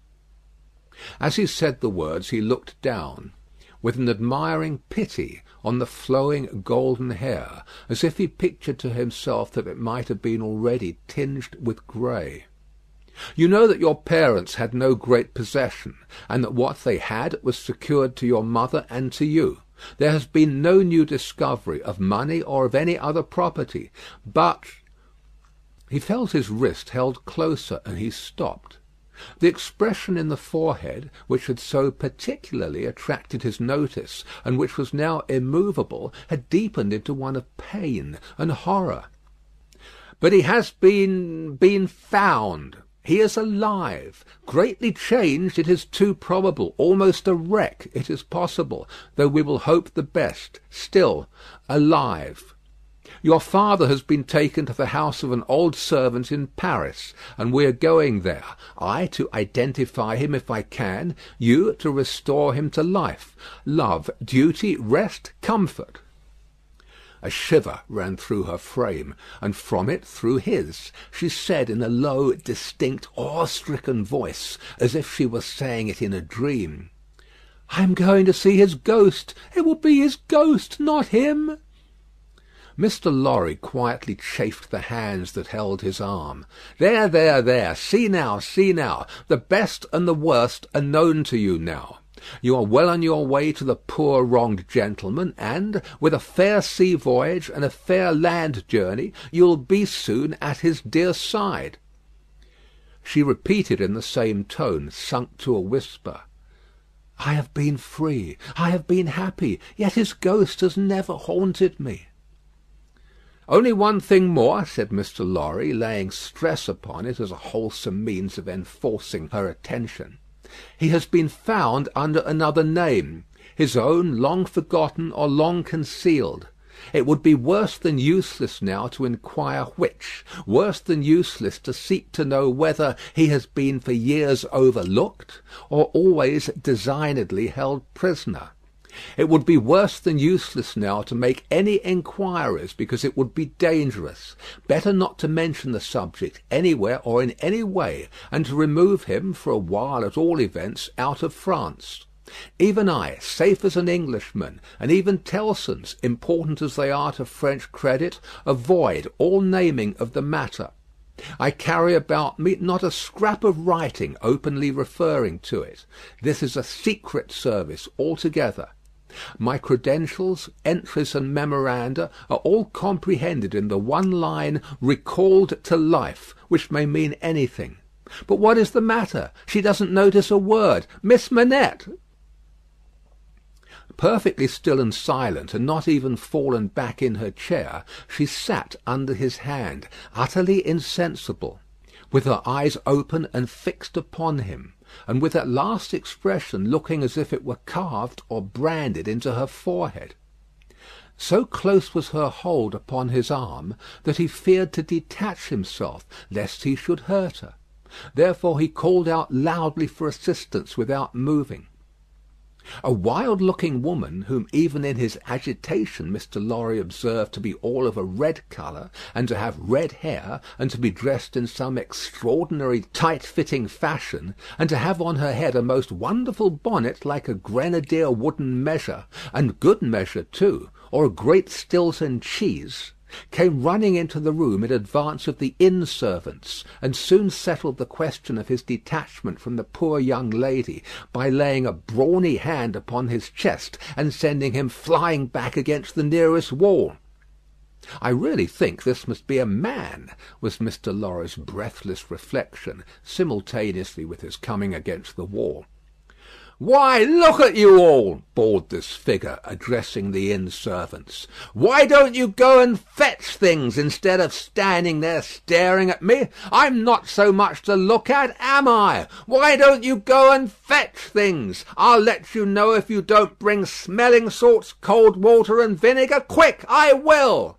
As he said the words, he looked down with an admiring pity on the flowing golden hair, as if he pictured to himself that it might have been already tinged with grey. "You know that your parents had no great possession, and that what they had was secured to your mother and to you. There has been no new discovery of money or of any other property, but—" He felt his wrist held closer, and he stopped. The expression in the forehead, which had so particularly attracted his notice, and which was now immovable, had deepened into one of pain and horror. "But he has been found. He is alive. Greatly changed, it is too probable. Almost a wreck, it is possible, though we will hope the best. Still alive. Your father has been taken to the house of an old servant in Paris, and we are going there, I to identify him if I can, you to restore him to life. Love, duty, rest, comfort." A shiver ran through her frame, and from it through his. She said in a low, distinct, awe-stricken voice, as if she were saying it in a dream, "I am going to see his ghost. It will be his ghost, not him." Mr. Lorry quietly chafed the hands that held his arm. "There, there, there. See now, see now. The best and the worst are known to you now. You are well on your way to the poor wronged gentleman, and, with a fair sea voyage and a fair land journey, you will be soon at his dear side." She repeated in the same tone, sunk to a whisper, "I have been free. I have been happy. Yet his ghost has never haunted me." "Only one thing more," said Mr. Lorry, laying stress upon it as a wholesome means of enforcing her attention. "He has been found under another name, his own long forgotten or long concealed. It would be worse than useless now to inquire which, worse than useless to seek to know whether he has been for years overlooked, or always designedly held prisoner. It would be worse than useless now to make any inquiries, because it would be dangerous. Better not to mention the subject anywhere or in any way, and to remove him, for a while at all events, out of France. Even I, safe as an Englishman, and even Tellson's, important as they are to French credit, avoid all naming of the matter. I carry about me not a scrap of writing openly referring to it. This is a secret service altogether. My credentials, entries, and memoranda are all comprehended in the one line 'recalled to life,' which may mean anything. But what is the matter? She doesn't notice a word. Miss Manette!" Perfectly still and silent, and not even fallen back in her chair, she sat under his hand, utterly insensible, with her eyes open and fixed upon him, and with that last expression looking as if it were carved or branded into her forehead. So close was her hold upon his arm that he feared to detach himself lest he should hurt her. Therefore he called out loudly for assistance without moving. A wild-looking woman, whom even in his agitation Mr. Lorry observed to be all of a red colour, and to have red hair, and to be dressed in some extraordinary tight-fitting fashion, and to have on her head a most wonderful bonnet like a grenadier wooden measure, and good measure too, or a great Stilton cheese, came running into the room in advance of the inn servants, and soon settled the question of his detachment from the poor young lady by laying a brawny hand upon his chest and sending him flying back against the nearest wall. "I really think this must be a man," was Mr. Lorry's breathless reflection, simultaneously with his coming against the wall. "Why, look at you all!" bawled this figure, addressing the inn servants. "Why don't you go and fetch things instead of standing there staring at me? I'm not so much to look at, am I? Why don't you go and fetch things? I'll let you know if you don't bring smelling salts, cold water, and vinegar. Quick, I will!"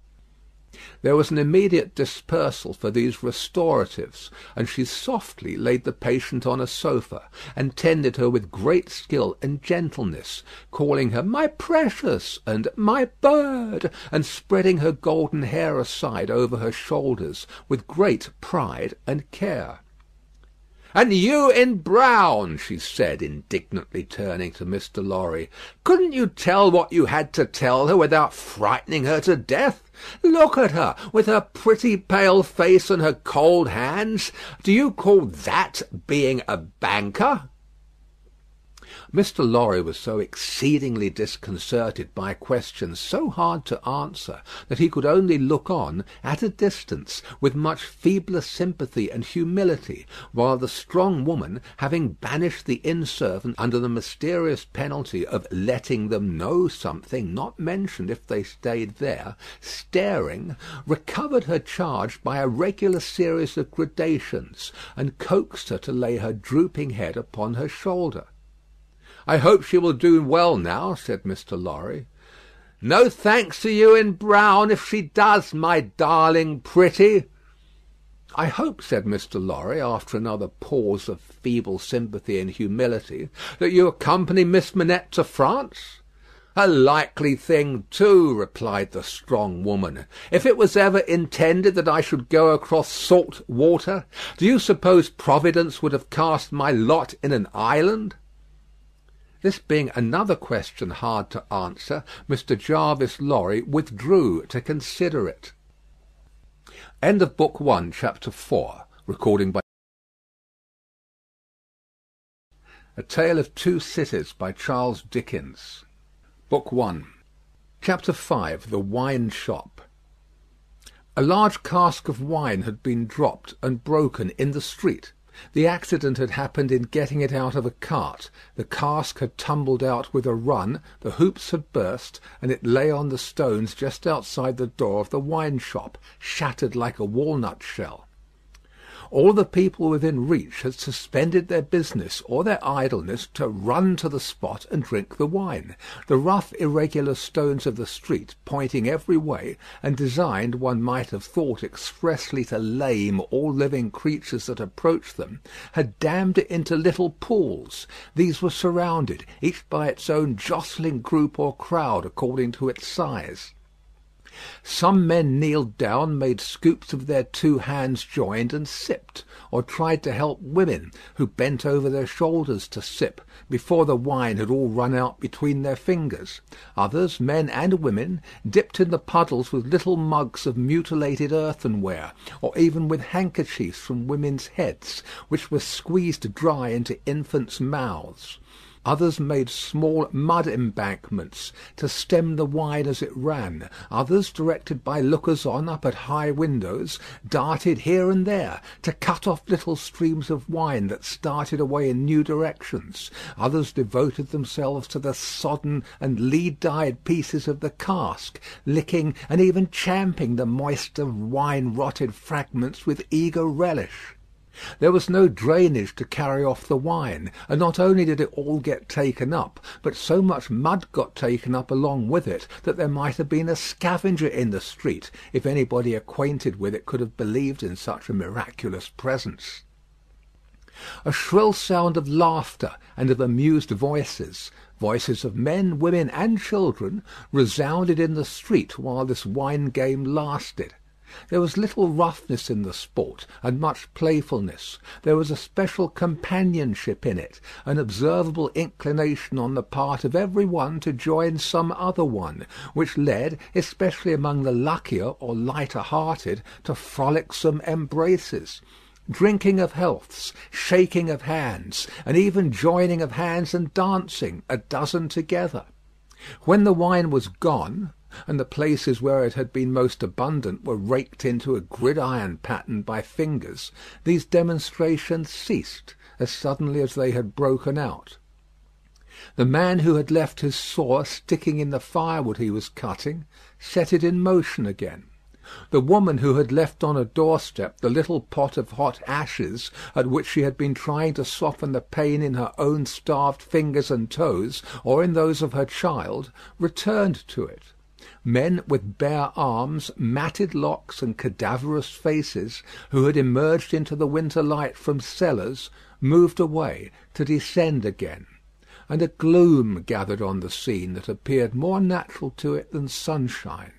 There was an immediate dispersal for these restoratives, and she softly laid the patient on a sofa, and tended her with great skill and gentleness, calling her "my precious" and "my bird," and spreading her golden hair aside over her shoulders with great pride and care. "And you in brown," she said, indignantly turning to Mr. Lorry. "Couldn't you tell what you had to tell her without frightening her to death? Look at her, with her pretty pale face and her cold hands. Do you call that being a banker?" Mr. Lorry was so exceedingly disconcerted by questions so hard to answer, that he could only look on, at a distance, with much feebler sympathy and humility, while the strong woman, having banished the inn servant under the mysterious penalty of letting them know something not mentioned if they stayed there, staring, recovered her charge by a regular series of gradations, and coaxed her to lay her drooping head upon her shoulder. "I hope she will do well now," said Mr. Lorry. "No thanks to you in brown if she does, my darling pretty." "I hope," said Mr. Lorry, after another pause of feeble sympathy and humility, "that you accompany Miss Manette to France?" "A likely thing too," replied the strong woman. "If it was ever intended that I should go across salt water, do you suppose Providence would have cast my lot in an island?" This being another question hard to answer, Mr. Jarvis Lorry withdrew to consider it. End of Book 1, Chapter 4. Recording by A Tale of Two Cities by Charles Dickens. Book 1. Chapter 5. The Wine Shop. A large cask of wine had been dropped and broken in the street. The accident had happened in getting it out of a cart. The cask had tumbled out with a run, the hoops had burst, and it lay on the stones just outside the door of the wine shop, shattered like a walnut shell. All the people within reach had suspended their business or their idleness to run to the spot and drink the wine. The rough irregular stones of the street, pointing every way, and designed, one might have thought, expressly to lame all living creatures that approached them, had dammed it into little pools. These were surrounded, each by its own jostling group or crowd according to its size. Some men kneeled down, made scoops of their two hands joined, and sipped, or tried to help women, who bent over their shoulders to sip, before the wine had all run out between their fingers. Others, men and women, dipped in the puddles with little mugs of mutilated earthenware, or even with handkerchiefs from women's heads, which were squeezed dry into infants' mouths. Others made small mud embankments to stem the wine as it ran. Others, directed by lookers-on up at high windows, darted here and there to cut off little streams of wine that started away in new directions. Others devoted themselves to the sodden and lead-dyed pieces of the cask, licking and even champing the moist and wine-rotted fragments with eager relish. There was no drainage to carry off the wine, and not only did it all get taken up, but so much mud got taken up along with it that there might have been a scavenger in the street, if anybody acquainted with it could have believed in such a miraculous presence. A shrill sound of laughter and of amused voices, voices of men, women, and children, resounded in the street while this wine game lasted. There was little roughness in the sport, and much playfulness. There was a special companionship in it, an observable inclination on the part of every one to join some other one, which led, especially among the luckier or lighter-hearted, to frolicsome embraces, drinking of healths, shaking of hands, and even joining of hands and dancing, a dozen together. When the wine was gone, and the places where it had been most abundant were raked into a gridiron pattern by fingers, these demonstrations ceased as suddenly as they had broken out. The man who had left his saw sticking in the firewood he was cutting set it in motion again. The woman who had left on a doorstep the little pot of hot ashes at which she had been trying to soften the pain in her own starved fingers and toes, or in those of her child, returned to it. Men with bare arms, matted locks, and cadaverous faces, who had emerged into the winter light from cellars, moved away to descend again, and a gloom gathered on the scene that appeared more natural to it than sunshine.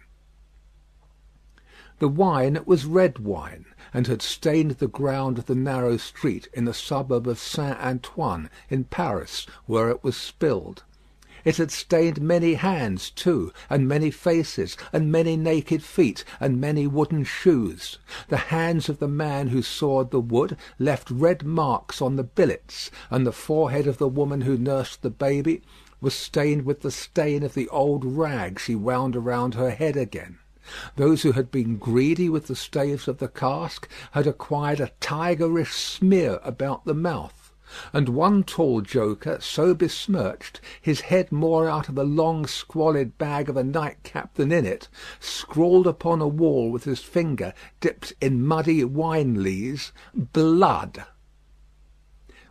The wine was red wine, and had stained the ground of the narrow street in the suburb of Saint-Antoine in Paris, where it was spilled. It had stained many hands too, and many faces, and many naked feet, and many wooden shoes. The hands of the man who sawed the wood left red marks on the billets, and the forehead of the woman who nursed the baby was stained with the stain of the old rag she wound around her head again. Those who had been greedy with the staves of the cask had acquired a tigerish smear about the mouth, and one tall joker, so besmirched, his head more out of a long squalid bag of a nightcap than in it, scrawled upon a wall with his finger dipped in muddy wine lees, "Blood."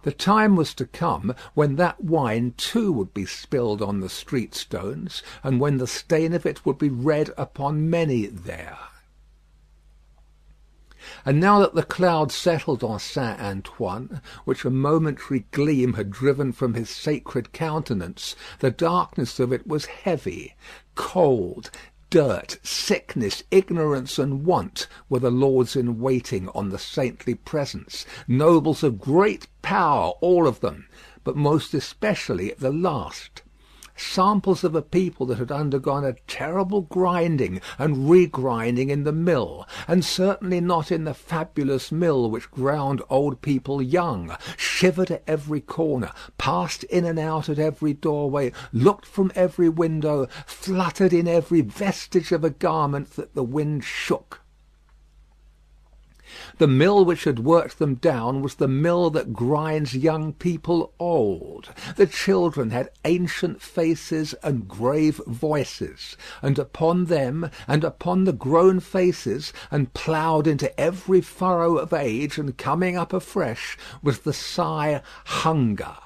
The time was to come when that wine too would be spilled on the street stones, and when the stain of it would be read upon many there. And now that the cloud settled on Saint Antoine, which a momentary gleam had driven from his sacred countenance, the darkness of it was heavy. Cold, dirt, sickness, ignorance, and want were the lords in waiting on the saintly presence, nobles of great power, all of them, but most especially the last. Samples of a people that had undergone a terrible grinding and regrinding in the mill, and certainly not in the fabulous mill which ground old people young, shivered at every corner, passed in and out at every doorway, looked from every window, fluttered in every vestige of a garment that the wind shook. The mill which had worked them down was the mill that grinds young people old. The children had ancient faces and grave voices, and upon them and upon the grown faces, and ploughed into every furrow of age and coming up afresh, was the sigh hunger.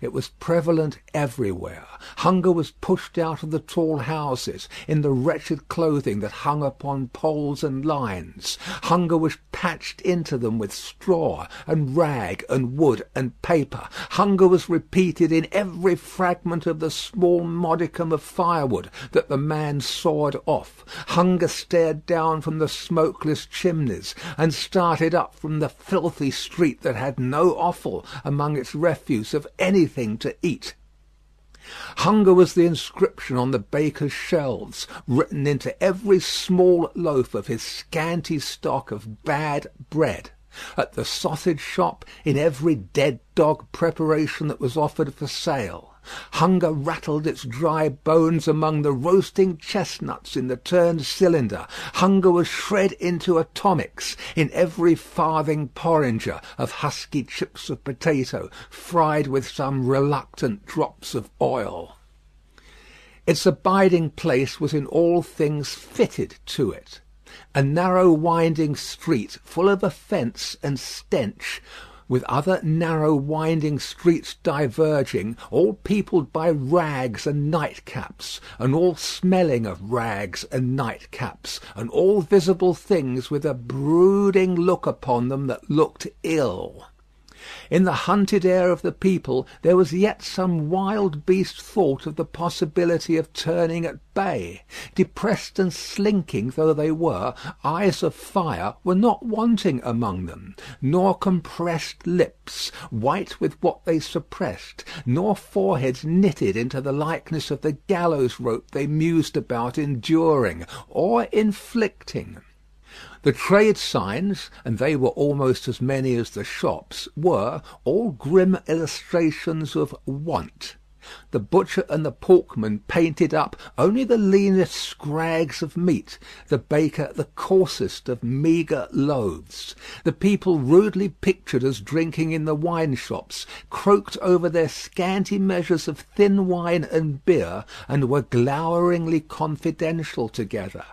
It was prevalent everywhere. Hunger was pushed out of the tall houses in the wretched clothing that hung upon poles and lines. Hunger was patched into them with straw and rag and wood and paper. Hunger was repeated in every fragment of the small modicum of firewood that the man sawed off. Hunger stared down from the smokeless chimneys and started up from the filthy street that had no offal among its refuse of anything to eat. Hunger was the inscription on the baker's shelves, written into every small loaf of his scanty stock of bad bread. At the sausage shop, in every dead dog preparation that was offered for sale. Hunger rattled its dry bones among the roasting chestnuts in the turned cylinder. Hunger was shred into atomics in every farthing porringer of husky chips of potato, fried with some reluctant drops of oil. Its abiding place was in all things fitted to it. A narrow winding street, full of offence and stench, with other narrow winding streets diverging, all peopled by rags and nightcaps, and all smelling of rags and nightcaps, and all visible things with a brooding look upon them that looked ill. In the hunted air of the people there was yet some wild beast thought of the possibility of turning at bay. Depressed and slinking though they were, eyes of fire were not wanting among them, nor compressed lips, white with what they suppressed, nor foreheads knitted into the likeness of the gallows rope they mused about enduring or inflicting. The trade signs, and they were almost as many as the shops, were all grim illustrations of want. The butcher and the porkman painted up only the leanest scrags of meat, the baker the coarsest of meagre loaves. The people rudely pictured as drinking in the wine shops, croaked over their scanty measures of thin wine and beer, and were gloweringly confidential together.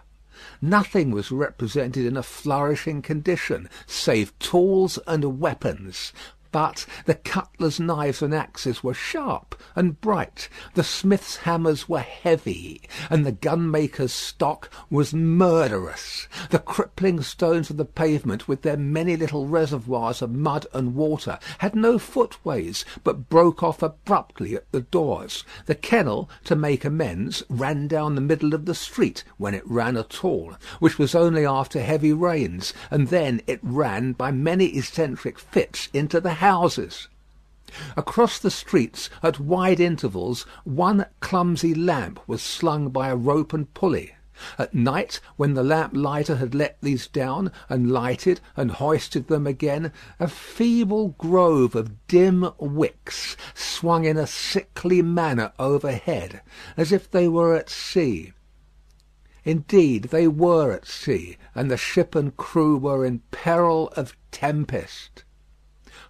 Nothing was represented in a flourishing condition, save tools and weapons. But the cutler's knives and axes were sharp and bright, the smith's hammers were heavy, and the gunmaker's stock was murderous. The crippling stones of the pavement, with their many little reservoirs of mud and water, had no footways, but broke off abruptly at the doors. The kennel, to make amends, ran down the middle of the street, when it ran at all, which was only after heavy rains, and then it ran by many eccentric fits into the houses. Across the streets, at wide intervals, one clumsy lamp was slung by a rope and pulley. At night, when the lamp lighter had let these down, and lighted and hoisted them again, a feeble grove of dim wicks swung in a sickly manner overhead, as if they were at sea. Indeed, they were at sea, and the ship and crew were in peril of tempest.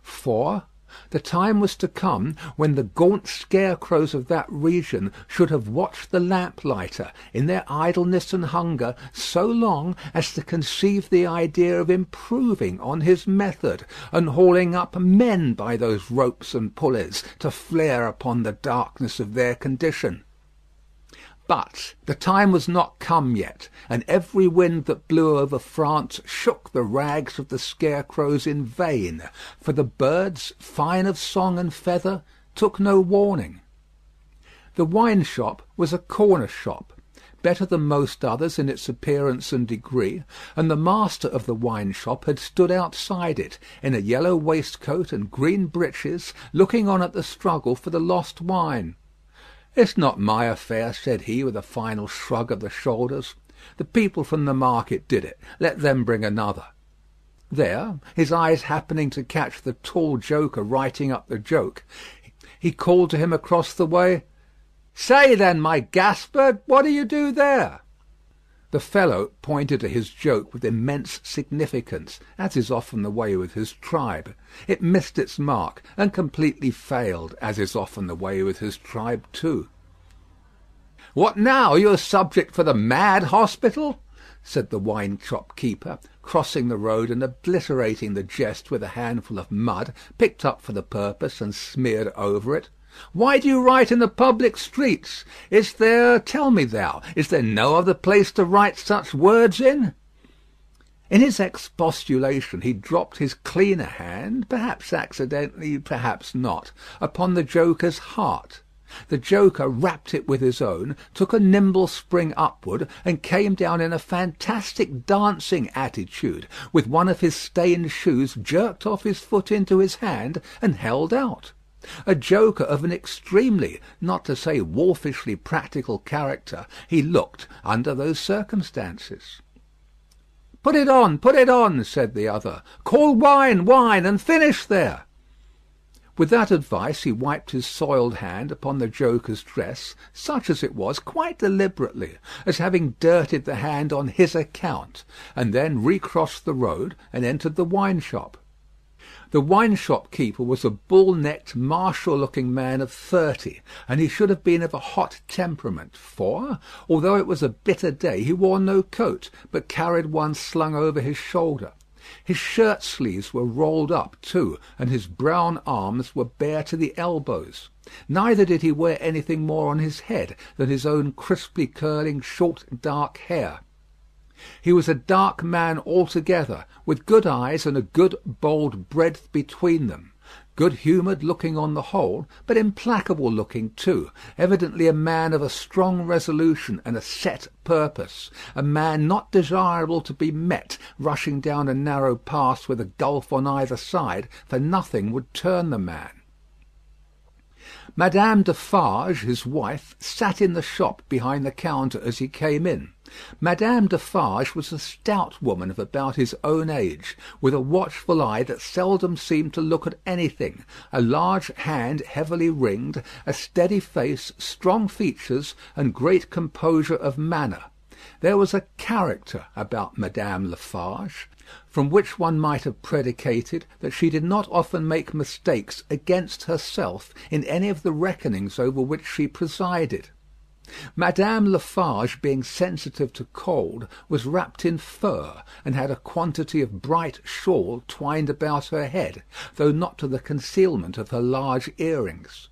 For the time was to come when the gaunt scarecrows of that region should have watched the lamplighter in their idleness and hunger so long as to conceive the idea of improving on his method, and hauling up men by those ropes and pulleys to flare upon the darkness of their condition. But the time was not come yet, and every wind that blew over France shook the rags of the scarecrows in vain, for the birds, fine of song and feather, took no warning. The wine shop was a corner shop, better than most others in its appearance and degree, and the master of the wine shop had stood outside it, in a yellow waistcoat and green breeches, looking on at the struggle for the lost wine. "It's not my affair," said he, with a final shrug of the shoulders. "The people from the market did it. Let them bring another." There, his eyes happening to catch the tall joker writing up the joke, he called to him across the way, "Say then, my Gaspard, what do you do there?" The fellow pointed to his joke with immense significance, as is often the way with his tribe. It missed its mark, and completely failed, as is often the way with his tribe too. "What now? Are you a subject for the mad hospital?" said the wine shop keeper, crossing the road and obliterating the jest with a handful of mud picked up for the purpose and smeared over it. "Why do you write in the public streets? Tell me thou, is there no other place to write such words in?" In his expostulation he dropped his cleaner hand, perhaps accidentally, perhaps not, upon the joker's heart. The joker rapped it with his own, took a nimble spring upward, and came down in a fantastic dancing attitude, with one of his stained shoes jerked off his foot into his hand and held out. A joker of an extremely, not to say wolfishly practical character, he looked under those circumstances. Put it on," said the other. "Call wine, wine, and finish there." With that advice he wiped his soiled hand upon the joker's dress, such as it was, quite deliberately, as having dirtied the hand on his account, and then recrossed the road and entered the wine shop. The wine shop keeper was a bull-necked, martial-looking man of 30, and he should have been of a hot temperament, for, although it was a bitter day, he wore no coat, but carried one slung over his shoulder. His shirt sleeves were rolled up, too, and his brown arms were bare to the elbows. Neither did he wear anything more on his head than his own crisply curling short dark hair. He was a dark man altogether, with good eyes and a good bold breadth between them. Good-humoured looking on the whole, but implacable looking too, evidently a man of a strong resolution and a set purpose, a man not desirable to be met rushing down a narrow pass with a gulf on either side, for nothing would turn the man. Madame Defarge, his wife, sat in the shop behind the counter as he came in. Madame Defarge was a stout woman of about his own age, with a watchful eye that seldom seemed to look at anything, a large hand heavily ringed, a steady face, strong features, and great composure of manner. There was a character about Madame Defarge, from which one might have predicated that she did not often make mistakes against herself in any of the reckonings over which she presided. Madame Defarge, being sensitive to cold, was wrapped in fur, and had a quantity of bright shawl twined about her head, though not to the concealment of her large earrings.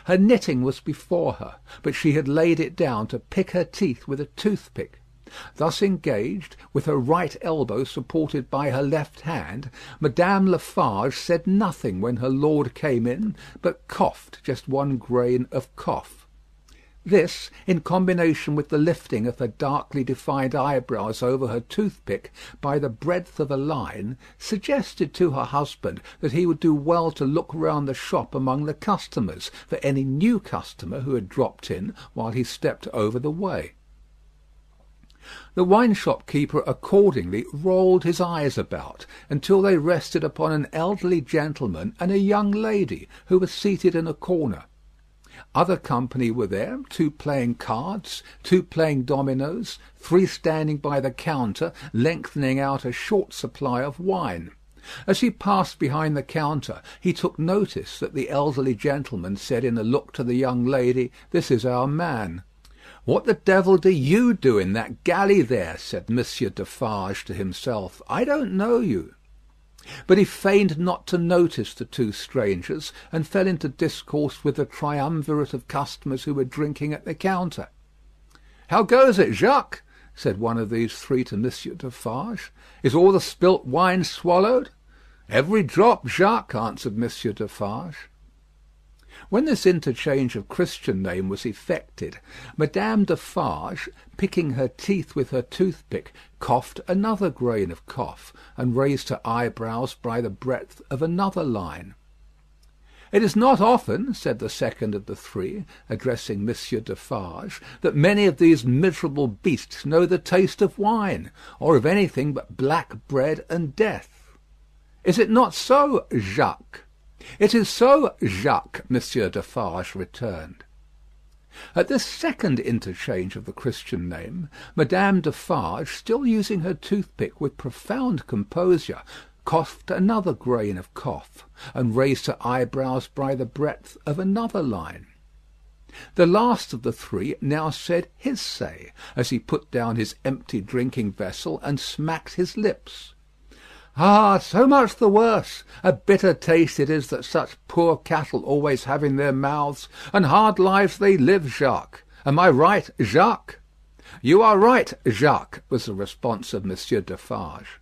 Her knitting was before her, but she had laid it down to pick her teeth with a toothpick. Thus engaged, with her right elbow supported by her left hand, Madame Defarge said nothing when her lord came in, but coughed just one grain of cough. This, in combination with the lifting of her darkly defined eyebrows over her toothpick by the breadth of a line, suggested to her husband that he would do well to look round the shop among the customers for any new customer who had dropped in while he stepped over the way. The wine-shop keeper accordingly rolled his eyes about until they rested upon an elderly gentleman and a young lady who were seated in a corner. Other company were there, 2 playing cards, 2 playing dominoes, 3 standing by the counter, lengthening out a short supply of wine. As he passed behind the counter, he took notice that the elderly gentleman said in a look to the young lady, "This is our man." "What the devil do you do in that galley there?" said Monsieur Defarge to himself. "I don't know you." But he feigned not to notice the 2 strangers, and fell into discourse with the triumvirate of customers who were drinking at the counter. "How goes it, Jacques?" said one of these three to Monsieur Defarge. "Is all the spilt wine swallowed?" "Every drop, Jacques," answered Monsieur Defarge. When this interchange of Christian name was effected, Madame Defarge, picking her teeth with her toothpick, coughed another grain of cough, and raised her eyebrows by the breadth of another line. "It is not often," said the second of the three, addressing Monsieur Defarge, "that many of these miserable beasts know the taste of wine, or of anything but black bread and death. Is it not so, Jacques?" "It is so, Jacques," Monsieur Defarge returned. At this second interchange of the Christian name, Madame Defarge, still using her toothpick with profound composure, coughed another grain of cough, and raised her eyebrows by the breadth of another line. The last of the three now said his say, as he put down his empty drinking vessel and smacked his lips. "Ah, so much the worse. A bitter taste it is that such poor cattle always have in their mouths, and hard lives they live, Jacques. Am I right, Jacques?" "You are right, Jacques," was the response of Monsieur Defarge.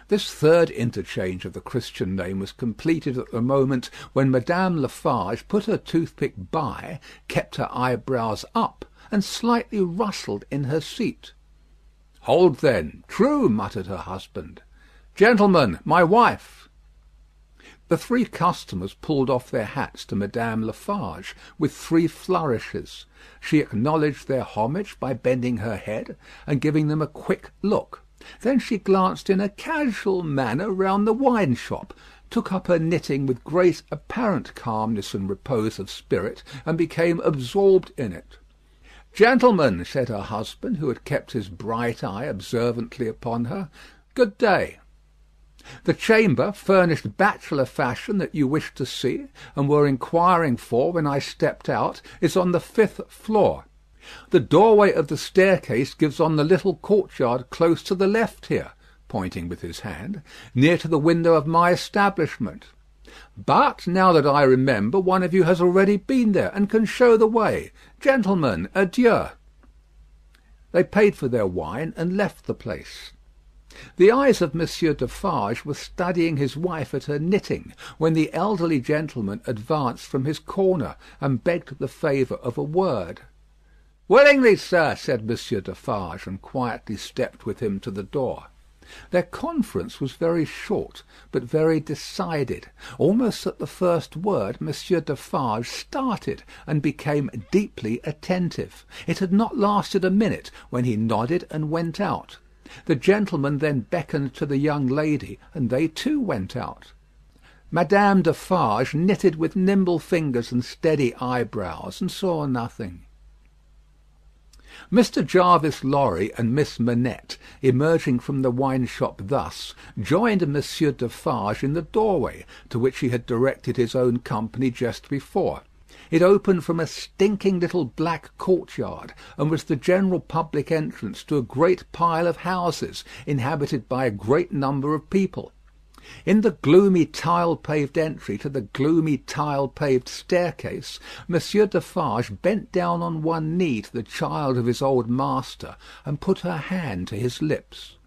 This third interchange of the Christian name was completed at the moment when Madame Lafarge put her toothpick by, kept her eyebrows up, and slightly rustled in her seat. "Hold, then. True," muttered her husband. "Gentlemen, my wife." The three customers pulled off their hats to Madame Lafarge with three flourishes. She acknowledged their homage by bending her head and giving them a quick look. Then she glanced in a casual manner round the wine shop, took up her knitting with great apparent calmness and repose of spirit, and became absorbed in it. "Gentlemen," said her husband, who had kept his bright eye observantly upon her, "good day. The chamber, furnished bachelor fashion, that you wished to see, and were inquiring for when I stepped out, is on the 5th floor. The doorway of the staircase gives on the little courtyard close to the left here," pointing with his hand, "near to the window of my establishment. But, now that I remember, one of you has already been there, and can show the way. Gentlemen, adieu." They paid for their wine, and left the place. The eyes of Monsieur Defarge were studying his wife at her knitting, when the elderly gentleman advanced from his corner, and begged the favour of a word. "Willingly, sir," said Monsieur Defarge, and quietly stepped with him to the door. Their conference was very short, but very decided. Almost at the first word, Monsieur Defarge started, and became deeply attentive. It had not lasted a minute, when he nodded and went out. The gentleman then beckoned to the young lady, and they too went out. Madame Defarge knitted with nimble fingers and steady eyebrows, and saw nothing. Mr. Jarvis Lorry and Miss Manette, emerging from the wine shop thus, joined Monsieur Defarge in the doorway, to which he had directed his own company just before. It opened from a stinking little black courtyard, and was the general public entrance to a great pile of houses, inhabited by a great number of people. In the gloomy tile-paved entry to the gloomy tile-paved staircase, Monsieur Defarge bent down on one knee to the child of his old master, and put her hand to his lips.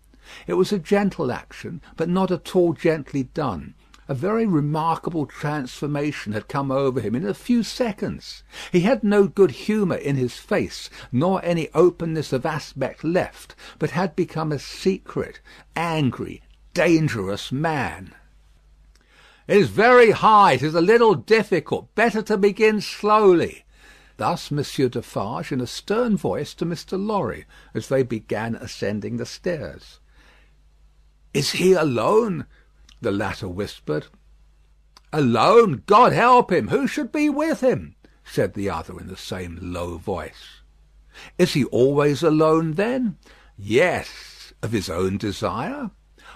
It was a gentle action, but not at all gently done. A very remarkable transformation had come over him in a few seconds. He had no good humour in his face, nor any openness of aspect left, but had become a secret, angry, dangerous man. "It is very high. It is a little difficult. Better to begin slowly." Thus Monsieur Defarge in a stern voice to Mr. Lorry, as they began ascending the stairs. "Is he alone?" the latter whispered. "Alone? God help him! Who should be with him?" said the other in the same low voice. "Is he always alone, then?" "Yes." "Of his own desire?"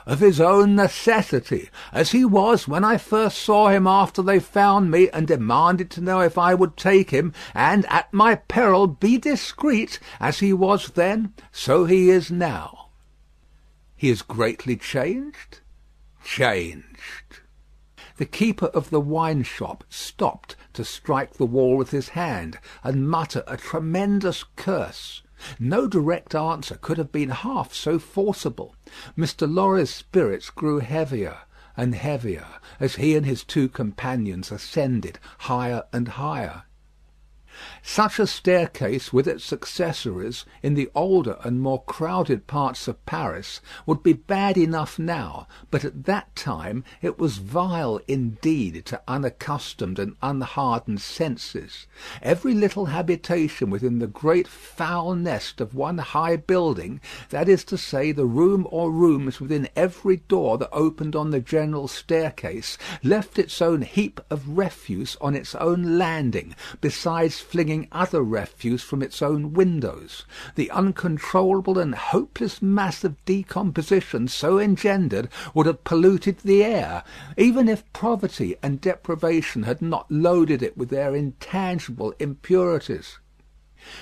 "Of his own necessity, as he was when I first saw him after they found me and demanded to know if I would take him, and at my peril be discreet, as he was then, so he is now." "He is greatly changed?" "Changed." The keeper of the wine shop stopped to strike the wall with his hand, and mutter a tremendous curse. No direct answer could have been half so forcible. Mr. Lorry's spirits grew heavier and heavier as he and his two companions ascended higher and higher. Such a staircase with its accessories in the older and more crowded parts of Paris would be bad enough now, but at that time it was vile indeed to unaccustomed and unhardened senses. Every little habitation within the great foul nest of one high building, that is to say, the room or rooms within every door that opened on the general staircase, left its own heap of refuse on its own landing, besides flinging other refuse from its own windows. The uncontrollable and hopeless mass of decomposition so engendered would have polluted the air, even if poverty and deprivation had not loaded it with their intangible impurities.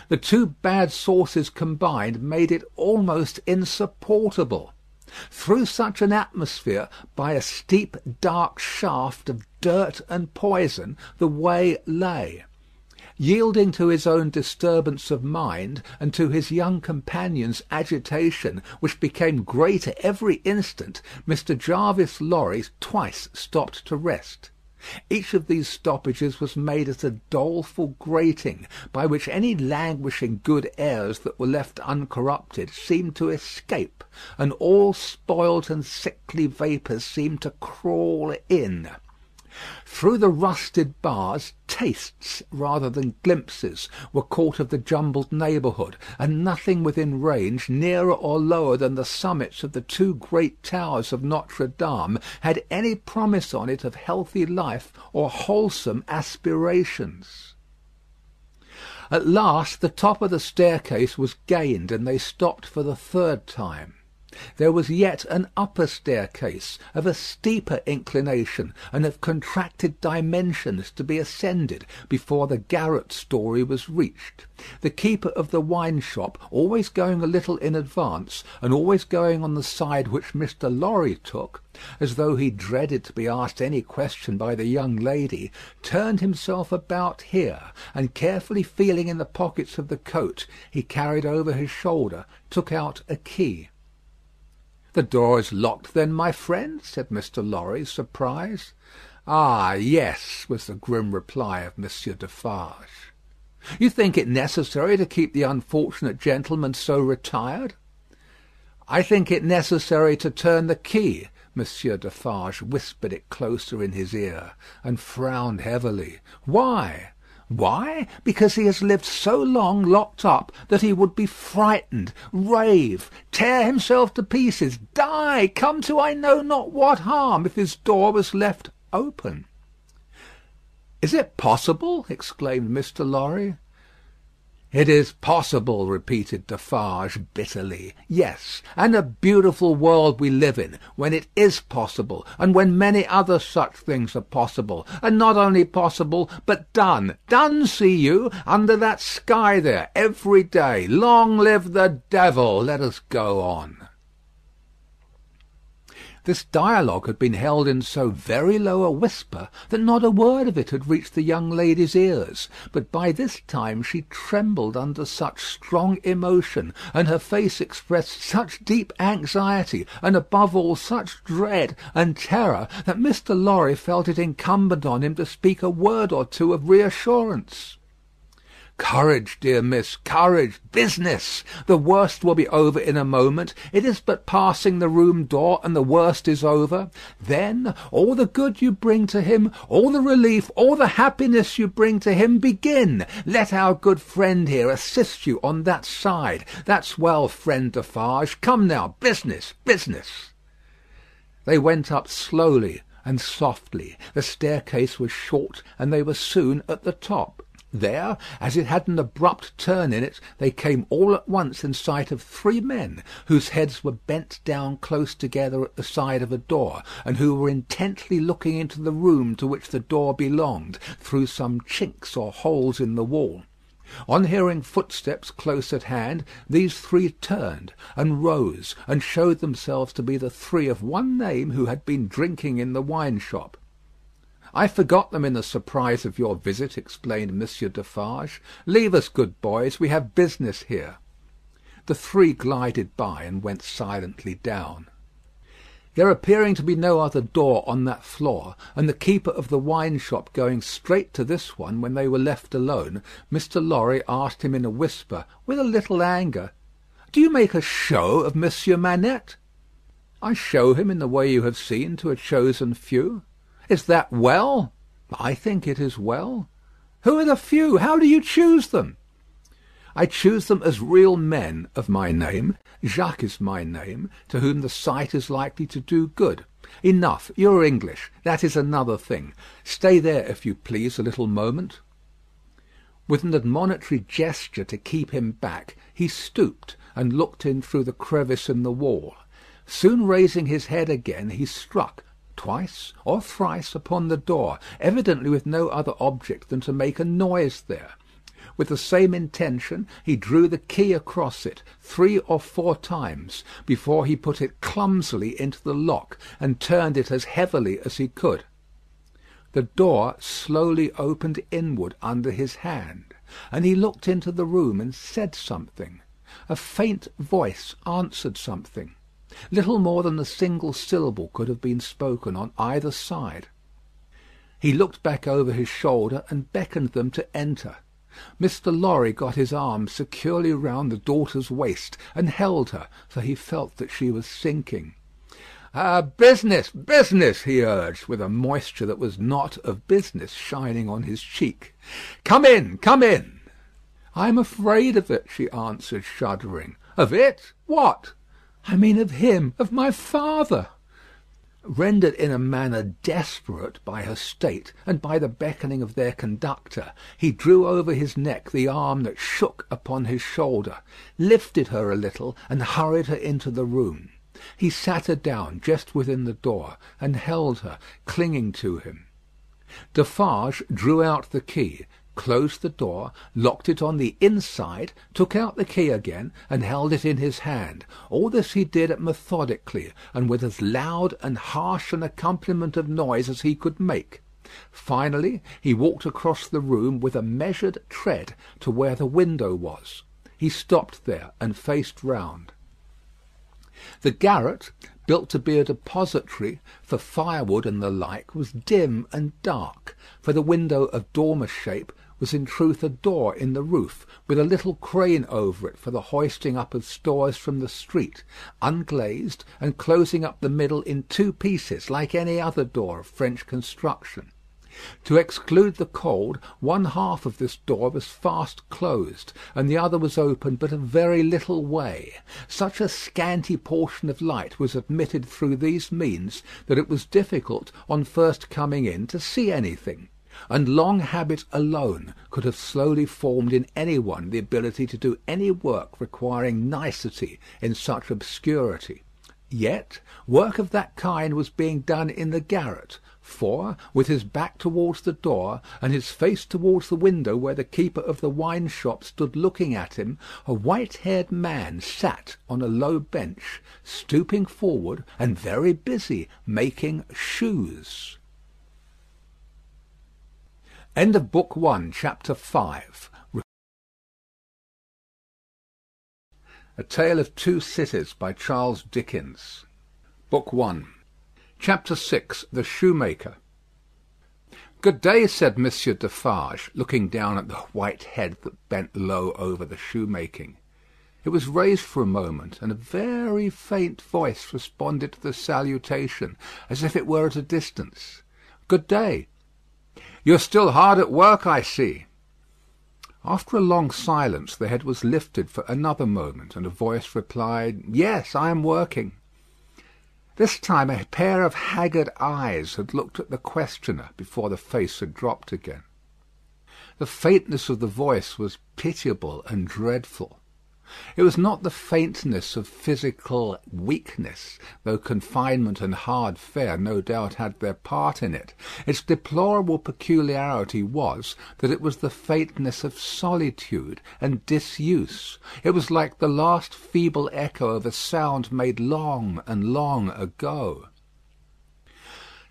The two bad sources combined made it almost insupportable. Through such an atmosphere, by a steep dark shaft of dirt and poison, the way lay. Yielding to his own disturbance of mind, and to his young companion's agitation, which became greater every instant, Mr. Jarvis Lorry twice stopped to rest. Each of these stoppages was made at a doleful grating, by which any languishing good airs that were left uncorrupted seemed to escape, and all spoilt and sickly vapours seemed to crawl in. Through the rusted bars, tastes rather than glimpses were caught of the jumbled neighbourhood, and nothing within range, nearer or lower than the summits of the two great towers of Notre Dame, had any promise on it of healthy life or wholesome aspirations. At last the top of the staircase was gained, and they stopped for the third time. There was yet an upper staircase, of a steeper inclination and of contracted dimensions, to be ascended before the garret story was reached. The keeper of the wine shop, always going a little in advance, and always going on the side which Mr. Lorry took, as though he dreaded to be asked any question by the young lady, turned himself about here, and carefully feeling in the pockets of the coat he carried over his shoulder, took out a key. "The door is locked, then, my friend?" said Mr. Lorry, surprised. "Ah, yes," was the grim reply of Monsieur Defarge. "You think it necessary to keep the unfortunate gentleman so retired?" "I think it necessary to turn the key." Monsieur Defarge whispered it closer in his ear, and frowned heavily. "Why?" "Why? Because he has lived so long locked up that he would be frightened, rave, tear himself to pieces, die, come to I know not what harm, if his door was left open." "Is it possible?" exclaimed Mr. Lorry. "It is possible," repeated Defarge bitterly. "Yes, and a beautiful world we live in, when it is possible, and when many other such things are possible, and not only possible, but done. Done, see you, under that sky there, every day. Long live the devil! Let us go on." This dialogue had been held in so very low a whisper that not a word of it had reached the young lady's ears; but by this time she trembled under such strong emotion, and her face expressed such deep anxiety, and above all such dread and terror, that Mr. Lorry felt it incumbent on him to speak a word or two of reassurance. "Courage, dear miss, courage. Business. The worst will be over in a moment. It is but passing the room door, and the worst is over. Then all the good you bring to him, all the relief, all the happiness you bring to him, begin. Let our good friend here assist you on that side. That's well, friend Defarge. Come now, business, business." They went up slowly and softly. The staircase was short, and they were soon at the top. There, as it had an abrupt turn in it, they came all at once in sight of three men, whose heads were bent down close together at the side of a door, and who were intently looking into the room to which the door belonged, through some chinks or holes in the wall. On hearing footsteps close at hand, these three turned, and rose, and showed themselves to be the three of one name who had been drinking in the wine shop. "I forgot them in the surprise of your visit," explained Monsieur Defarge. "Leave us, good boys. We have business here." The three glided by and went silently down. There appearing to be no other door on that floor, and the keeper of the wine shop going straight to this one when they were left alone, Mr. Lorry asked him in a whisper, with a little anger, "Do you make a show of Monsieur Manette?" "I show him in the way you have seen to a chosen few." "Is that well?" "I think it is well." "Who are the few? How do you choose them?" "I choose them as real men of my name. Jacques is my name, to whom the sight is likely to do good. Enough. You are English. That is another thing. Stay there, if you please, a little moment." With an admonitory gesture to keep him back, he stooped and looked in through the crevice in the wall. Soon raising his head again, he struck twice or thrice upon the door, evidently with no other object than to make a noise there. With the same intention he drew the key across it 3 or 4 times before he put it clumsily into the lock and turned it as heavily as he could. The door slowly opened inward under his hand, and he looked into the room and said something. A faint voice answered something. Little more than a single syllable could have been spoken on either side. He looked back over his shoulder and beckoned them to enter. Mr. Lorry got his arm securely round the daughter's waist and held her, for he felt that she was sinking. "Business, business," he urged, with a moisture that was not of business shining on his cheek. "Come in, come in." "I am afraid of it," she answered, shuddering. "Of it? What?" "I mean of him, of my father." Rendered in a manner desperate by her state and by the beckoning of their conductor, he drew over his neck the arm that shook upon his shoulder, lifted her a little, and hurried her into the room. He sat her down just within the door, and held her, clinging to him. Defarge drew out the key, closed the door, locked it on the inside, took out the key again, and held it in his hand. All this he did methodically, and with as loud and harsh an accompaniment of noise as he could make. Finally, he walked across the room with a measured tread to where the window was. He stopped there and faced round. The garret, built to be a depository for firewood and the like, was dim and dark, for the window of dormer shape was in truth a door in the roof, with a little crane over it for the hoisting up of stores from the street, unglazed, and closing up the middle in 2 pieces, like any other door of French construction. To exclude the cold, one half of this door was fast closed, and the other was open but a very little way. Such a scanty portion of light was admitted through these means that it was difficult, on first coming in, to see anything; and long habit alone could have slowly formed in any one the ability to do any work requiring nicety in such obscurity. Yet work of that kind was being done in the garret, for, with his back towards the door, and his face towards the window where the keeper of the wine shop stood looking at him, a white-haired man sat on a low bench, stooping forward, and very busy making shoes. End of Book 1, Chapter 5. A Tale of Two Cities by Charles Dickens. Book 1. Chapter 6. The Shoemaker. "Good day," said Monsieur Defarge, looking down at the white head that bent low over the shoemaking. It was raised for a moment, and a very faint voice responded to the salutation, as if it were at a distance. "Good day." "You're still hard at work, I see." After a long silence the head was lifted for another moment, and a voice replied, "Yes, I am working." This time a pair of haggard eyes had looked at the questioner before the face had dropped again. The faintness of the voice was pitiable and dreadful. It was not the faintness of physical weakness, though confinement and hard fare no doubt had their part in it. Its deplorable peculiarity was that it was the faintness of solitude and disuse. It was like the last feeble echo of a sound made long and long ago.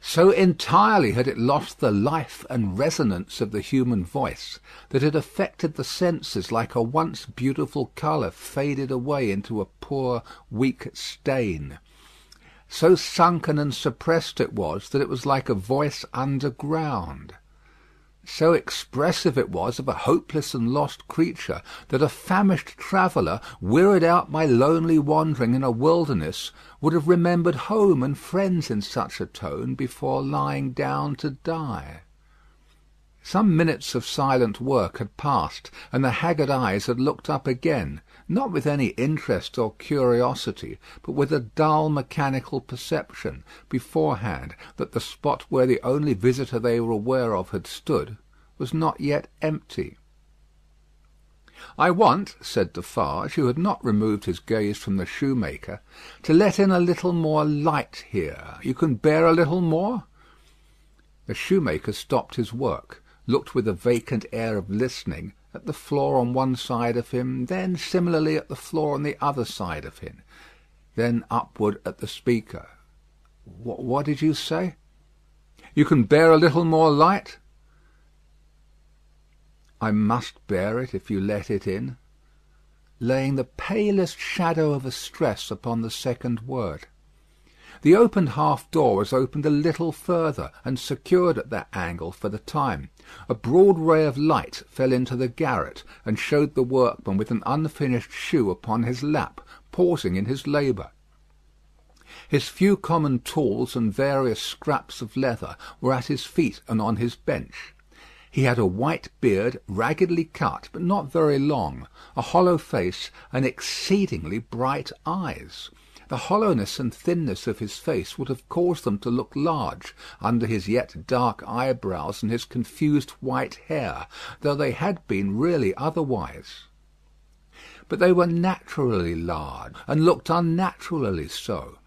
So entirely had it lost the life and resonance of the human voice that it affected the senses like a once beautiful colour faded away into a poor weak stain. So sunken and suppressed it was that it was like a voice underground. So expressive it was of a hopeless and lost creature that a famished traveller, wearied out by lonely wandering in a wilderness, would have remembered home and friends in such a tone before lying down to die. Some minutes of silent work had passed, and the haggard eyes had looked up again, not with any interest or curiosity, but with a dull mechanical perception, beforehand, that the spot where the only visitor they were aware of had stood was not yet empty. "I want," said Defarge, who had not removed his gaze from the shoemaker, "to let in a little more light here. You can bear a little more?" The shoemaker stopped his work, looked with a vacant air of listening at the floor on one side of him, then similarly at the floor on the other side of him, then upward at the speaker. What did you say? "You can bear a little more light?" "I must bear it if you let it in," laying the palest shadow of a stress upon the second word. The opened half-door was opened a little further, and secured at that angle for the time. A broad ray of light fell into the garret, and showed the workman with an unfinished shoe upon his lap, pausing in his labour. His few common tools and various scraps of leather were at his feet and on his bench. He had a white beard, raggedly cut, but not very long, a hollow face, and exceedingly bright eyes. The hollowness and thinness of his face would have caused them to look large, under his yet dark eyebrows and his confused white hair, though they had been really otherwise. But they were naturally large, and looked unnaturally so.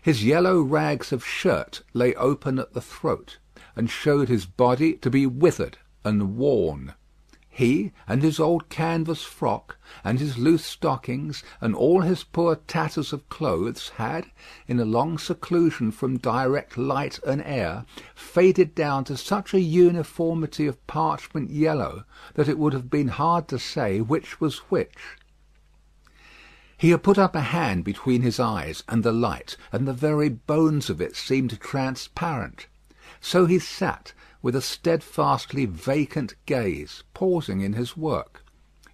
His yellow rags of shirt lay open at the throat, and showed his body to be withered and worn. He, and his old canvas frock, and his loose stockings, and all his poor tatters of clothes, had, in a long seclusion from direct light and air, faded down to such a uniformity of parchment yellow that it would have been hard to say which was which. He had put up a hand between his eyes and the light, and the very bones of it seemed transparent. So he sat, with a steadfastly vacant gaze, pausing in his work.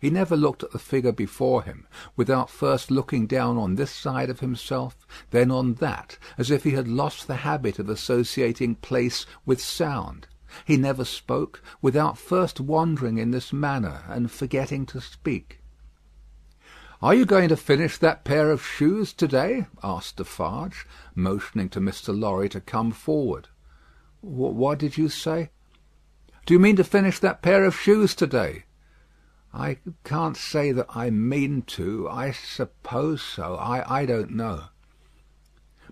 He never looked at the figure before him, without first looking down on this side of himself, then on that, as if he had lost the habit of associating place with sound. He never spoke, without first wandering in this manner, and forgetting to speak. "Are you going to finish that pair of shoes to-day?" asked Defarge, motioning to Mr. Lorry to come forward. "What did you say?" "Do you mean to finish that pair of shoes to-day?" "I can't say that I mean to. I suppose so. I don't know."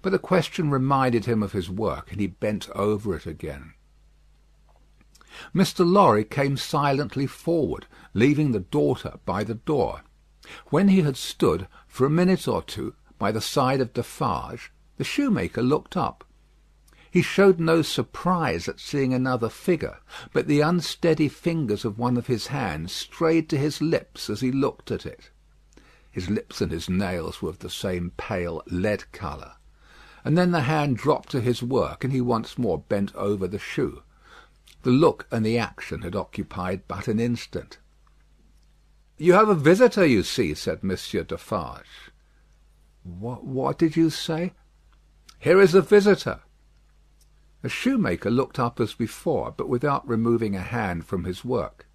But the question reminded him of his work, and he bent over it again. Mr. Lorry came silently forward, leaving the daughter by the door. When he had stood for a minute or two by the side of Defarge, the shoemaker looked up. He showed no surprise at seeing another figure, but the unsteady fingers of one of his hands strayed to his lips as he looked at it. His lips and his nails were of the same pale lead colour. And then the hand dropped to his work, and he once more bent over the shoe. The look and the action had occupied but an instant. "You have a visitor, you see," said Monsieur Defarge. What did you say?" "Here is a visitor." The shoemaker looked up as before, but without removing a hand from his work.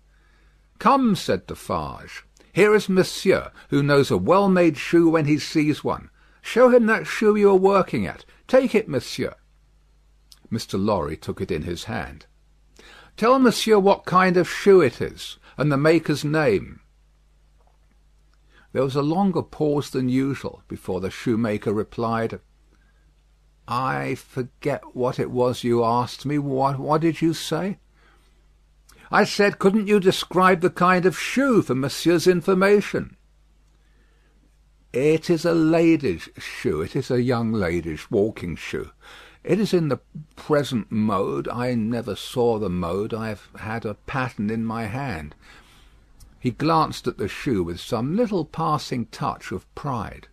"Come," said Defarge. "Here is Monsieur, who knows a well-made shoe when he sees one. Show him that shoe you are working at. Take it, Monsieur." Mr. Lorry took it in his hand. "Tell Monsieur what kind of shoe it is, and the maker's name." There was a longer pause than usual before the shoemaker replied, "I forget what it was you asked me. What did you say?" "I said, couldn't you describe the kind of shoe for Monsieur's information?" "It is a lady's shoe. It is a young lady's walking shoe. It is in the present mode. I never saw the mode. I have had a pattern in my hand." He glanced at the shoe with some little passing touch of pride.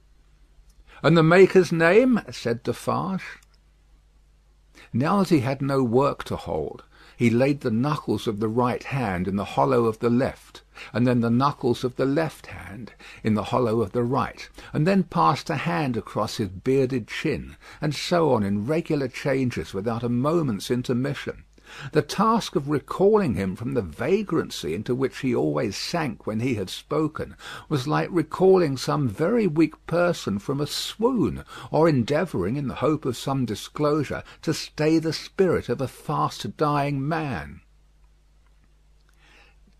"And the maker's name?" said Defarge. Now that he had no work to hold, he laid the knuckles of the right hand in the hollow of the left, and then the knuckles of the left hand in the hollow of the right, and then passed a hand across his bearded chin, and so on in regular changes without a moment's intermission. The task of recalling him from the vagrancy into which he always sank when he had spoken was like recalling some very weak person from a swoon, or endeavouring, in the hope of some disclosure, to stay the spirit of a fast dying man.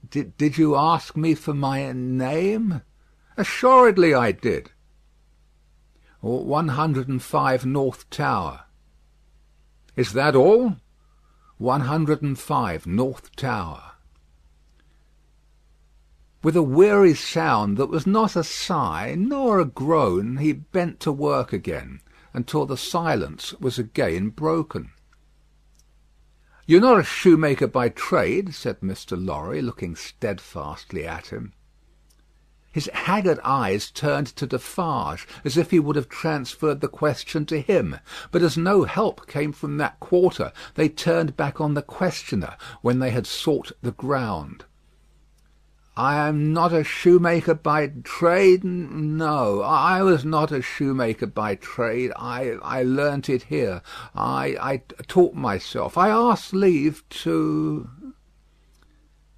"Did you ask me for my name?" "Assuredly I did." 105 North Tower." "Is that all?" 105 North Tower. With a weary sound that was not a sigh nor a groan, he bent to work again, until the silence was again broken. "You're not a shoemaker by trade?" said Mr. Lorry, looking steadfastly at him. His haggard eyes turned to Defarge, as if he would have transferred the question to him; but as no help came from that quarter, they turned back on the questioner when they had sought the ground. "I am not a shoemaker by trade. No, I was not a shoemaker by trade. I learnt it here. I taught myself. I asked leave to—"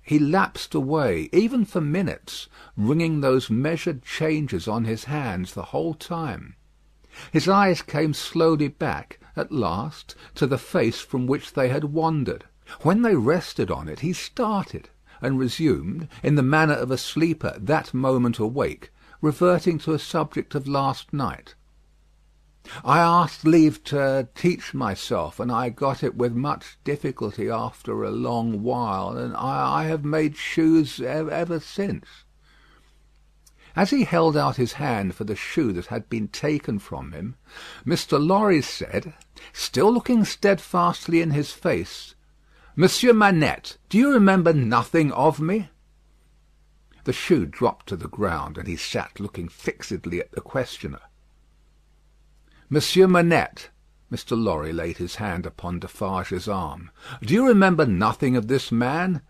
He lapsed away, even for minutes, ringing those measured changes on his hands the whole time. His eyes came slowly back, at last, to the face from which they had wandered. When they rested on it, he started, and resumed, in the manner of a sleeper that moment awake, reverting to a subject of last night. "I asked leave to teach myself, and I got it with much difficulty after a long while, and I have made shoes ever since." As he held out his hand for the shoe that had been taken from him, Mr. Lorry said, still looking steadfastly in his face, "Monsieur Manette, do you remember nothing of me?" The shoe dropped to the ground, and he sat looking fixedly at the questioner. "Monsieur Manette," Mr. Lorry laid his hand upon Defarge's arm, "do you remember nothing of this man?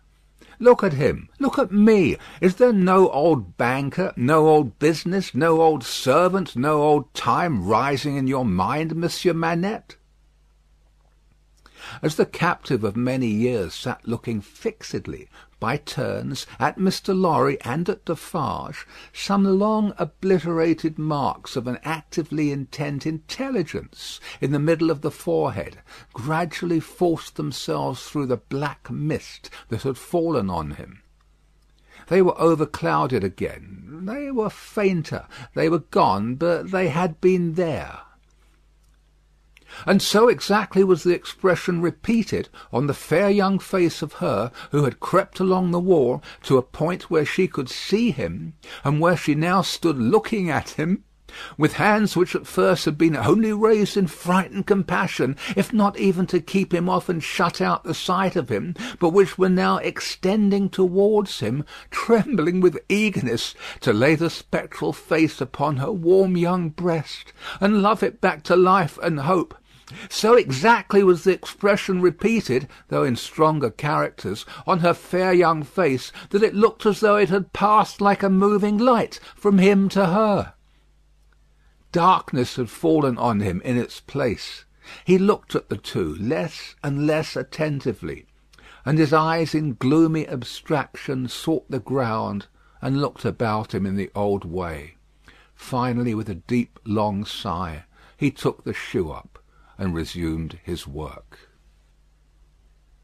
Look at him. Look at me. Is there no old banker, no old business, no old servant, no old time rising in your mind, Monsieur Manette?" As the captive of many years sat looking fixedly, by turns, at Mr. Lorry and at Defarge, some long obliterated marks of an actively intent intelligence in the middle of the forehead gradually forced themselves through the black mist that had fallen on him. They were overclouded again. They were fainter. They were gone, but they had been there. And so exactly was the expression repeated on the fair young face of her who had crept along the wall to a point where she could see him, and where she now stood looking at him, with hands which at first had been only raised in frightened compassion, if not even to keep him off and shut out the sight of him, but which were now extending towards him, trembling with eagerness to lay the spectral face upon her warm young breast, and love it back to life and hope. So exactly was the expression repeated, though in stronger characters, on her fair young face, that it looked as though it had passed like a moving light from him to her. Darkness had fallen on him in its place. He looked at the two less and less attentively, and his eyes in gloomy abstraction sought the ground and looked about him in the old way. Finally, with a deep long sigh, he took the shoe up and resumed his work.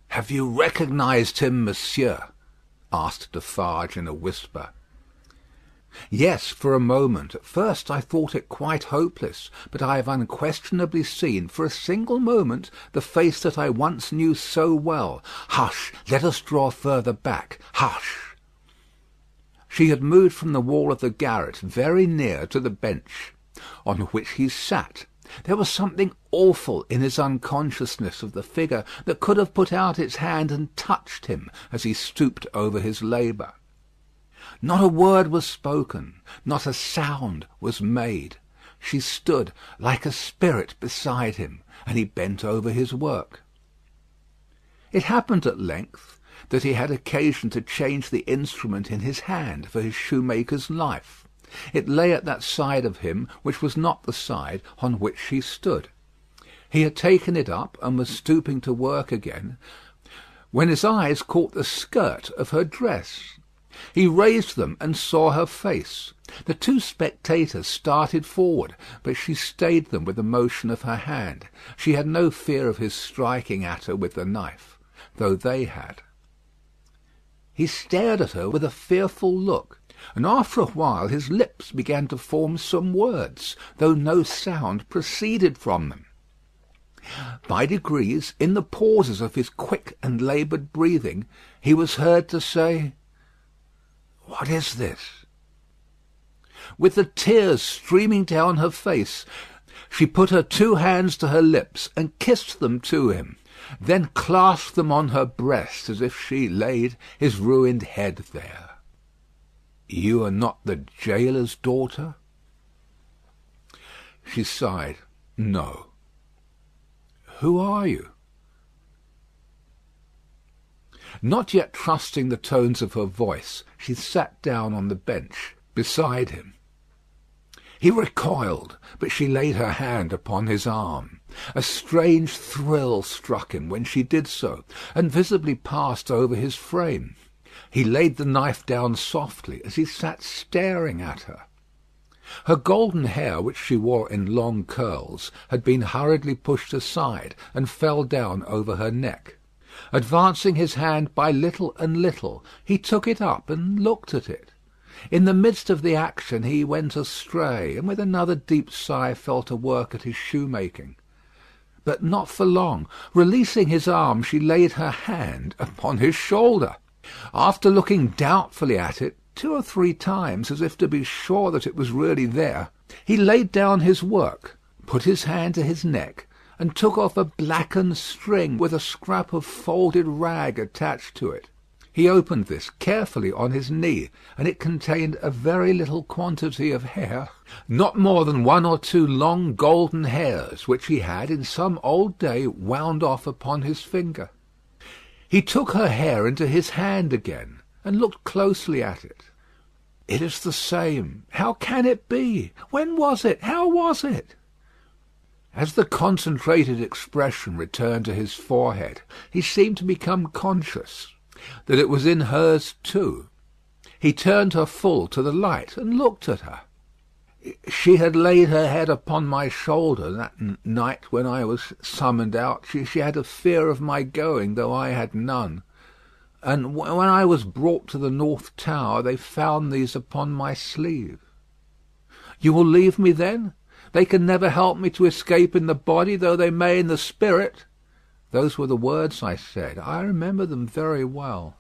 "Have you recognised him, monsieur?" asked Defarge in a whisper. "Yes, for a moment. At first I thought it quite hopeless, but I have unquestionably seen, for a single moment, the face that I once knew so well. Hush! Let us draw further back. Hush!" She had moved from the wall of the garret very near to the bench on which he sat, There was something awful in his unconsciousness of the figure that could have put out its hand and touched him as he stooped over his labour. Not a word was spoken, not a sound was made. She stood like a spirit beside him, and he bent over his work. It happened at length that he had occasion to change the instrument in his hand for his shoemaker's knife. It lay at that side of him which was not the side on which she stood. He had taken it up and was stooping to work again, when his eyes caught the skirt of her dress. He raised them and saw her face. The two spectators started forward, but she stayed them with a motion of her hand. She had no fear of his striking at her with the knife, though they had. He stared at her with a fearful look, and after a while his lips began to form some words, though no sound proceeded from them. By degrees, in the pauses of his quick and laboured breathing, he was heard to say, "What is this?" With the tears streaming down her face, she put her two hands to her lips and kissed them to him, then clasped them on her breast as if she laid his ruined head there. "You are not the gaoler's daughter?" She sighed. "No." "Who are you?" Not yet trusting the tones of her voice, she sat down on the bench beside him. He recoiled, but she laid her hand upon his arm. A strange thrill struck him when she did so, and visibly passed over his frame. He laid the knife down softly as he sat staring at her. Her golden hair, which she wore in long curls, had been hurriedly pushed aside and fell down over her neck. Advancing his hand by little and little, he took it up and looked at it. In the midst of the action he went astray, and with another deep sigh fell to work at his shoemaking. But not for long. Releasing his arm, she laid her hand upon his shoulder. After looking doubtfully at it 2 or 3 times, as if to be sure that it was really there, he laid down his work, put his hand to his neck, and took off a blackened string with a scrap of folded rag attached to it. He opened this carefully on his knee, and it contained a very little quantity of hair, not more than 1 or 2 long golden hairs, which he had in some old day wound off upon his finger. He took her hair into his hand again, and looked closely at it. "It is the same. How can it be? When was it? How was it?" As the concentrated expression returned to his forehead, he seemed to become conscious that it was in hers too. He turned her full to the light and looked at her. She had laid her head upon my shoulder that night when I was summoned out. She had a fear of my going, though I had none. And when I was brought to the North Tower, they found these upon my sleeve. "You will leave me then? They can never help me to escape in the body, though they may in the spirit." Those were the words I said. I remember them very well.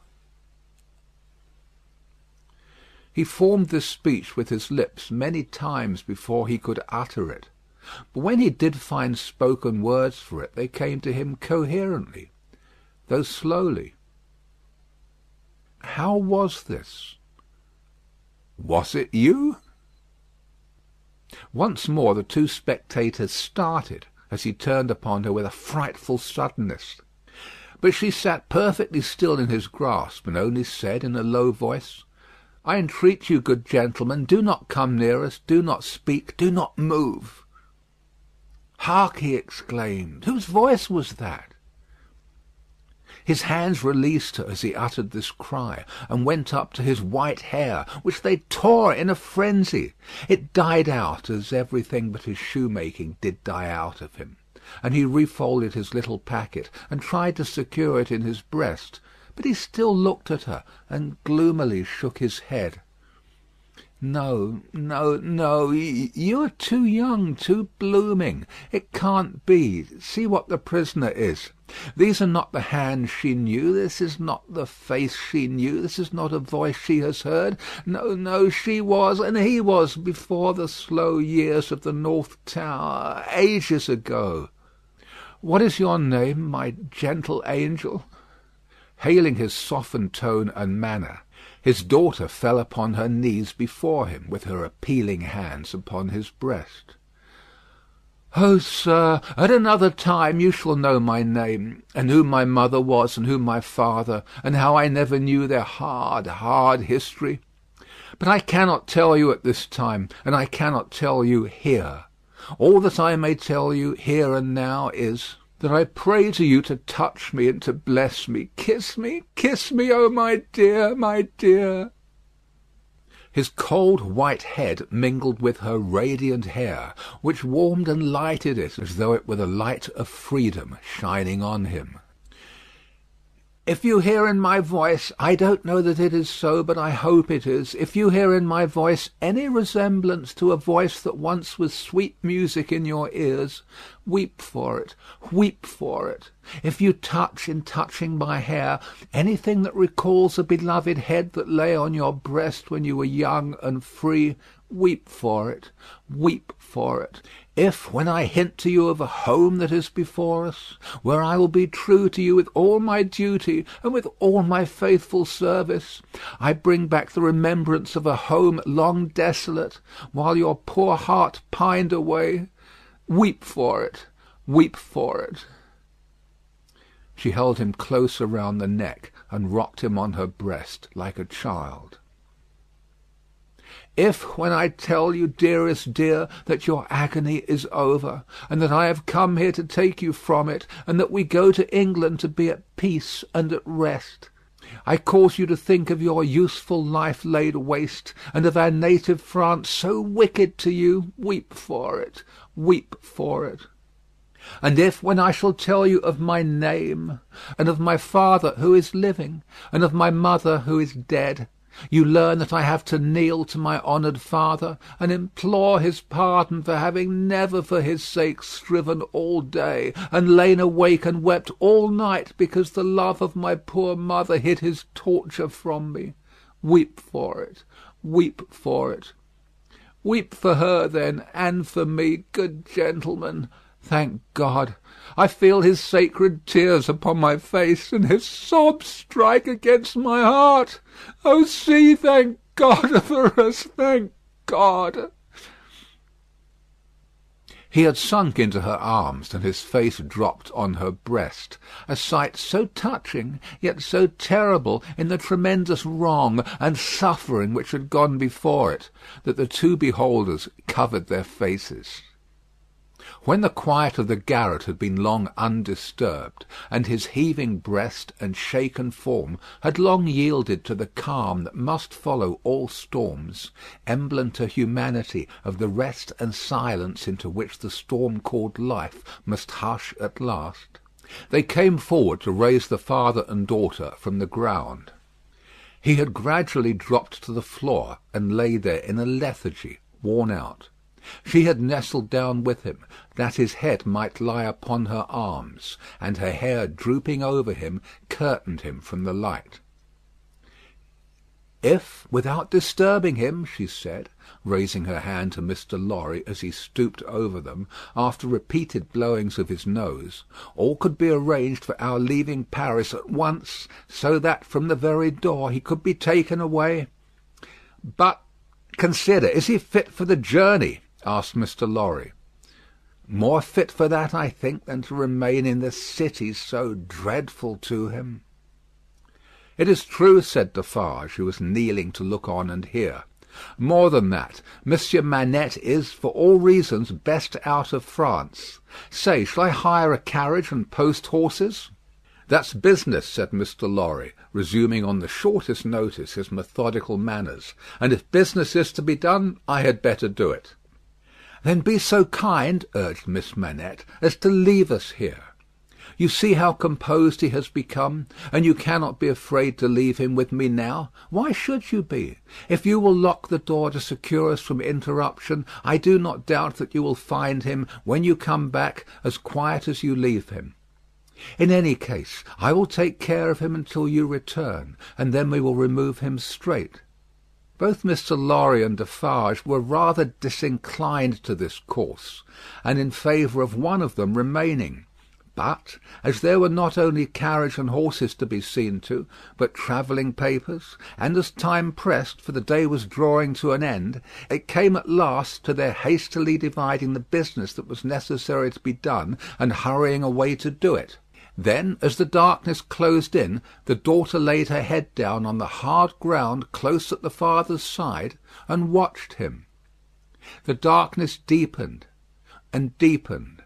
He formed this speech with his lips many times before he could utter it. But when he did find spoken words for it, they came to him coherently, though slowly. How was this? Was it you? Once more the 2 spectators started as he turned upon her with a frightful suddenness. But she sat perfectly still in his grasp, and only said in a low voice, "I entreat you, good gentlemen, do not come near us, do not speak, do not move." "Hark!" he exclaimed. Whose voice was that? His hands released her as he uttered this cry, and went up to his white hair, which they tore in a frenzy. It died out, as everything but his shoemaking did die out of him, and he refolded his little packet, and tried to secure it in his breast, but he still looked at her, and gloomily shook his head. No, no, no. You are too young, too blooming. It can't be. See what the prisoner is. These are not the hands she knew. This is not the face she knew. This is not a voice she has heard. No, no, she was, and he was, before the slow years of the North Tower, ages ago. What is your name, my gentle angel?" Hailing his softened tone and manner, his daughter fell upon her knees before him, with her appealing hands upon his breast. "Oh, sir, at another time you shall know my name, and who my mother was, and who my father, and how I never knew their hard, hard history. But I cannot tell you at this time, and I cannot tell you here. All that I may tell you here and now is, that I pray to you to touch me and to bless me. Kiss me, oh my dear, my dear." His cold white head mingled with her radiant hair, which warmed and lighted it as though it were the light of freedom shining on him. "If you hear in my voice, I don't know that it is so, but I hope it is, if you hear in my voice any resemblance to a voice that once was sweet music in your ears, weep for it, weep for it. If you touch, in touching my hair, anything that recalls a beloved head that lay on your breast when you were young and free, weep for it, weep for it. If, when I hint to you of a home that is before us, where I will be true to you with all my duty and with all my faithful service, I bring back the remembrance of a home long desolate, while your poor heart pined away, weep for it, weep for it." She held him close around the neck and rocked him on her breast like a child. "If, when I tell you, dearest dear, that your agony is over, and that I have come here to take you from it, and that we go to England to be at peace and at rest, I cause you to think of your useful life laid waste, and of our native France so wicked to you, weep for it, weep for it. And if, when I shall tell you of my name, and of my father who is living, and of my mother who is dead, you learn that I have to kneel to my honoured father, and implore his pardon for having never for his sake striven all day, and lain awake and wept all night, because the love of my poor mother hid his torture from me. Weep for it, weep for it. Weep for her, then, and for me, good gentlemen. Thank God, I feel his sacred tears upon my face, and his sobs strike against my heart. Oh, see, thank God for us, thank God." He had sunk into her arms, and his face dropped on her breast, a sight so touching, yet so terrible in the tremendous wrong and suffering which had gone before it, that the two beholders covered their faces. When the quiet of the garret had been long undisturbed, and his heaving breast and shaken form had long yielded to the calm that must follow all storms, emblem to humanity of the rest and silence into which the storm called life must hush at last, they came forward to raise the father and daughter from the ground. He had gradually dropped to the floor, and lay there in a lethargy, worn out. She had nestled down with him, that his head might lie upon her arms, and her hair drooping over him curtained him from the light. "If, without disturbing him," she said, raising her hand to Mr. Lorry as he stooped over them, after repeated blowings of his nose, "all could be arranged for our leaving Paris at once, so that from the very door he could be taken away." "But consider, is he fit for the journey?" asked Mr. Lorry. "More fit for that, I think, than to remain in this city so dreadful to him." "It is true," said Defarge, who was kneeling to look on and hear. "More than that, Monsieur Manette is, for all reasons, best out of France. Say, shall I hire a carriage and post horses?" "That's business," said Mr. Lorry, resuming on the shortest notice his methodical manners; "and if business is to be done, I had better do it." "Then be so kind," urged Miss Manette, "as to leave us here." You see how composed he has become, and you cannot be afraid to leave him with me now. Why should you be? If you will lock the door to secure us from interruption, I do not doubt that you will find him, when you come back, as quiet as you leave him. In any case, I will take care of him until you return, and then we will remove him straight." Both Mr. Lorry and Defarge were rather disinclined to this course, and in favour of one of them remaining. But as there were not only carriage and horses to be seen to, but travelling papers, and as time pressed, for the day was drawing to an end, it came at last to their hastily dividing the business that was necessary to be done, and hurrying away to do it. Then, as the darkness closed in, the daughter laid her head down on the hard ground close at the father's side, and watched him. The darkness deepened and deepened,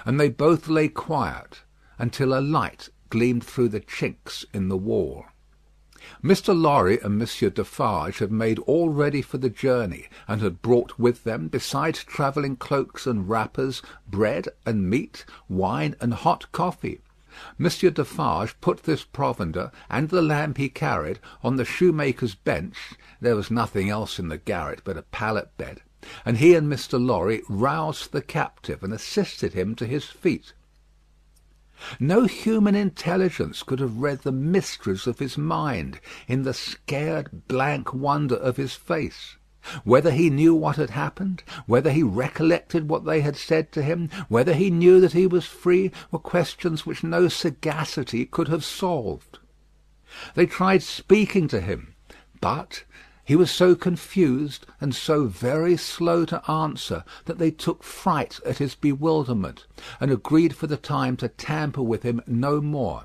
and they both lay quiet until a light gleamed through the chinks in the wall. Mr. Lorry and Monsieur Defarge had made all ready for the journey, and had brought with them, besides travelling cloaks and wrappers, bread and meat, wine and hot coffee. Monsieur Defarge put this provender, and the lamp he carried, on the shoemaker's bench (there was nothing else in the garret but a pallet bed), and he and Mr. Lorry roused the captive, and assisted him to his feet. No human intelligence could have read the mysteries of his mind in the scared blank wonder of his face. Whether he knew what had happened, whether he recollected what they had said to him, whether he knew that he was free, were questions which no sagacity could have solved. They tried speaking to him, but he was so confused and so very slow to answer that they took fright at his bewilderment, and agreed for the time to tamper with him no more.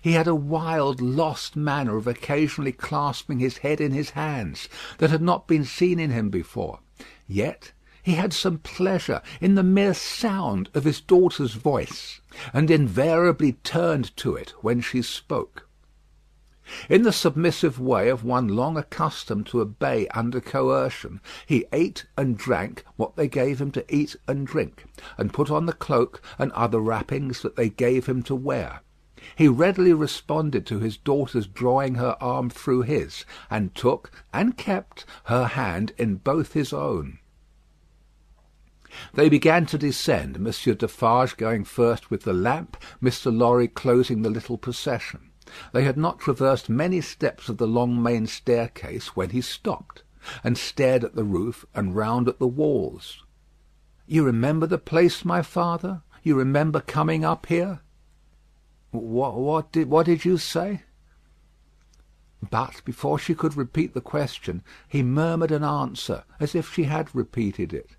He had a wild, lost manner of occasionally clasping his head in his hands, that had not been seen in him before. Yet he had some pleasure in the mere sound of his daughter's voice, and invariably turned to it when she spoke. In the submissive way of one long accustomed to obey under coercion, he ate and drank what they gave him to eat and drink, and put on the cloak and other wrappings that they gave him to wear. He readily responded to his daughter's drawing her arm through his, and took and kept her hand in both his own. They began to descend, Monsieur Defarge going first with the lamp, Mr. Lorry closing the little procession. They had not traversed many steps of the long main staircase when he stopped, and stared at the roof and round at the walls. "You remember the place, my father? You remember coming up here?" What did you say?" But before she could repeat the question, he murmured an answer, as if she had repeated it.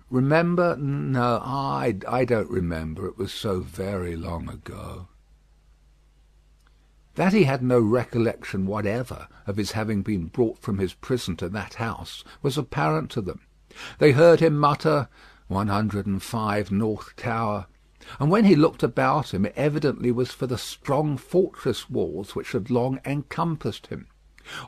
"Remember? No, I don't remember. It was so very long ago." That he had no recollection whatever of his having been brought from his prison to that house was apparent to them. They heard him mutter 105 North Tower, and when he looked about him, it evidently was for the strong fortress walls which had long encompassed him.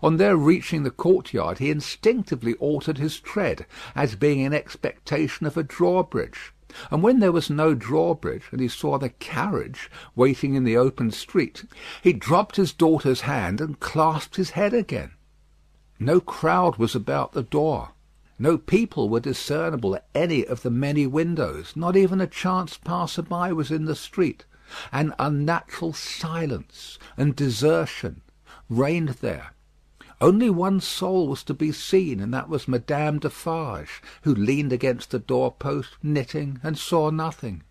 On their reaching the courtyard, he instinctively altered his tread, as being in expectation of a drawbridge. And when there was no drawbridge, and he saw the carriage waiting in the open street, he dropped his daughter's hand and clasped his head again. No crowd was about the door. No people were discernible at any of the many windows. Not even a chance passer-by was in the street. An unnatural silence and desertion reigned there. Only one soul was to be seen, and that was Madame Defarge, who leaned against the door-post, knitting, and saw nothing.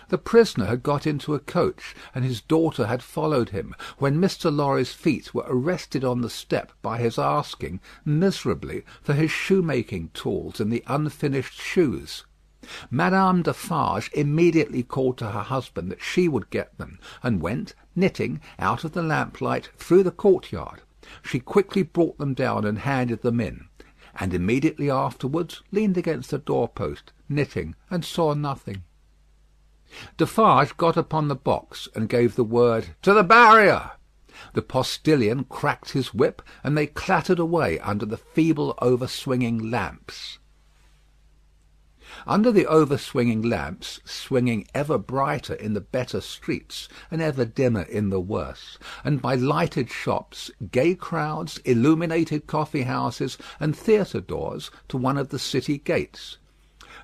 The prisoner had got into a coach, and his daughter had followed him, when Mr. Lorry's feet were arrested on the step by his asking, miserably, for his shoemaking tools and the unfinished shoes. Madame Defarge immediately called to her husband that she would get them, and went, knitting, out of the lamplight through the courtyard. She quickly brought them down and handed them in, and immediately afterwards leaned against the door-post, knitting, and saw nothing. Defarge got upon the box and gave the word, "To the barrier!" The postillion cracked his whip, and they clattered away under the feeble overswinging lamps. Under the over-swinging lamps, swinging ever brighter in the better streets and ever dimmer in the worse, and by lighted shops, gay crowds, illuminated coffee-houses, and theatre doors to one of the city gates.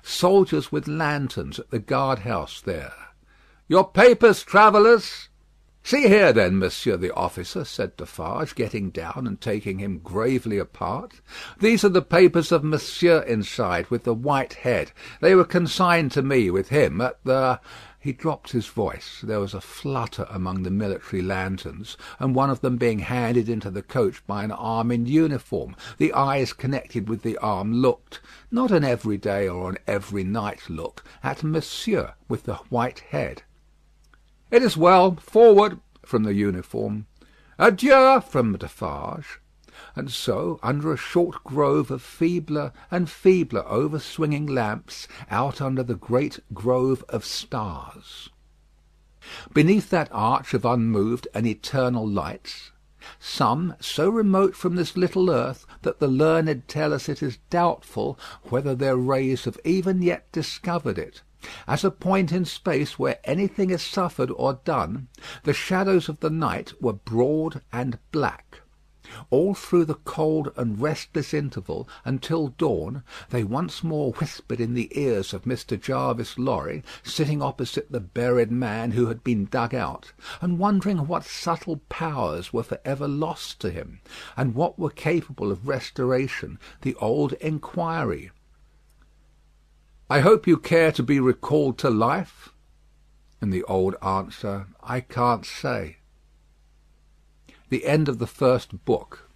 Soldiers with lanterns at the guard-house there. "Your papers, travellers!" "See here, then, monsieur the officer," said Defarge, getting down and taking him gravely apart. "These are the papers of monsieur inside, with the white head. They were consigned to me with him at the—" He dropped his voice. There was a flutter among the military lanterns, and one of them being handed into the coach by an arm in uniform, the eyes connected with the arm looked, not an everyday or an every night look, at monsieur with the white head. "It is well. Forward!" from the uniform. "Adieu!" from Defarge. And so, under a short grove of feebler and feebler over-swinging lamps, out under the great grove of stars. Beneath that arch of unmoved and eternal lights, some so remote from this little earth that the learned tell us it is doubtful whether their rays have even yet discovered it, as a point in space where anything is suffered or done, the shadows of the night were broad and black. All through the cold and restless interval, until dawn, they once more whispered in the ears of Mr. Jarvis Lorry, sitting opposite the buried man who had been dug out, and wondering what subtle powers were for ever lost to him, and what were capable of restoration, the old enquiry, "I hope you care to be recalled to life?" And the old answer, "I can't say." The end of the first book.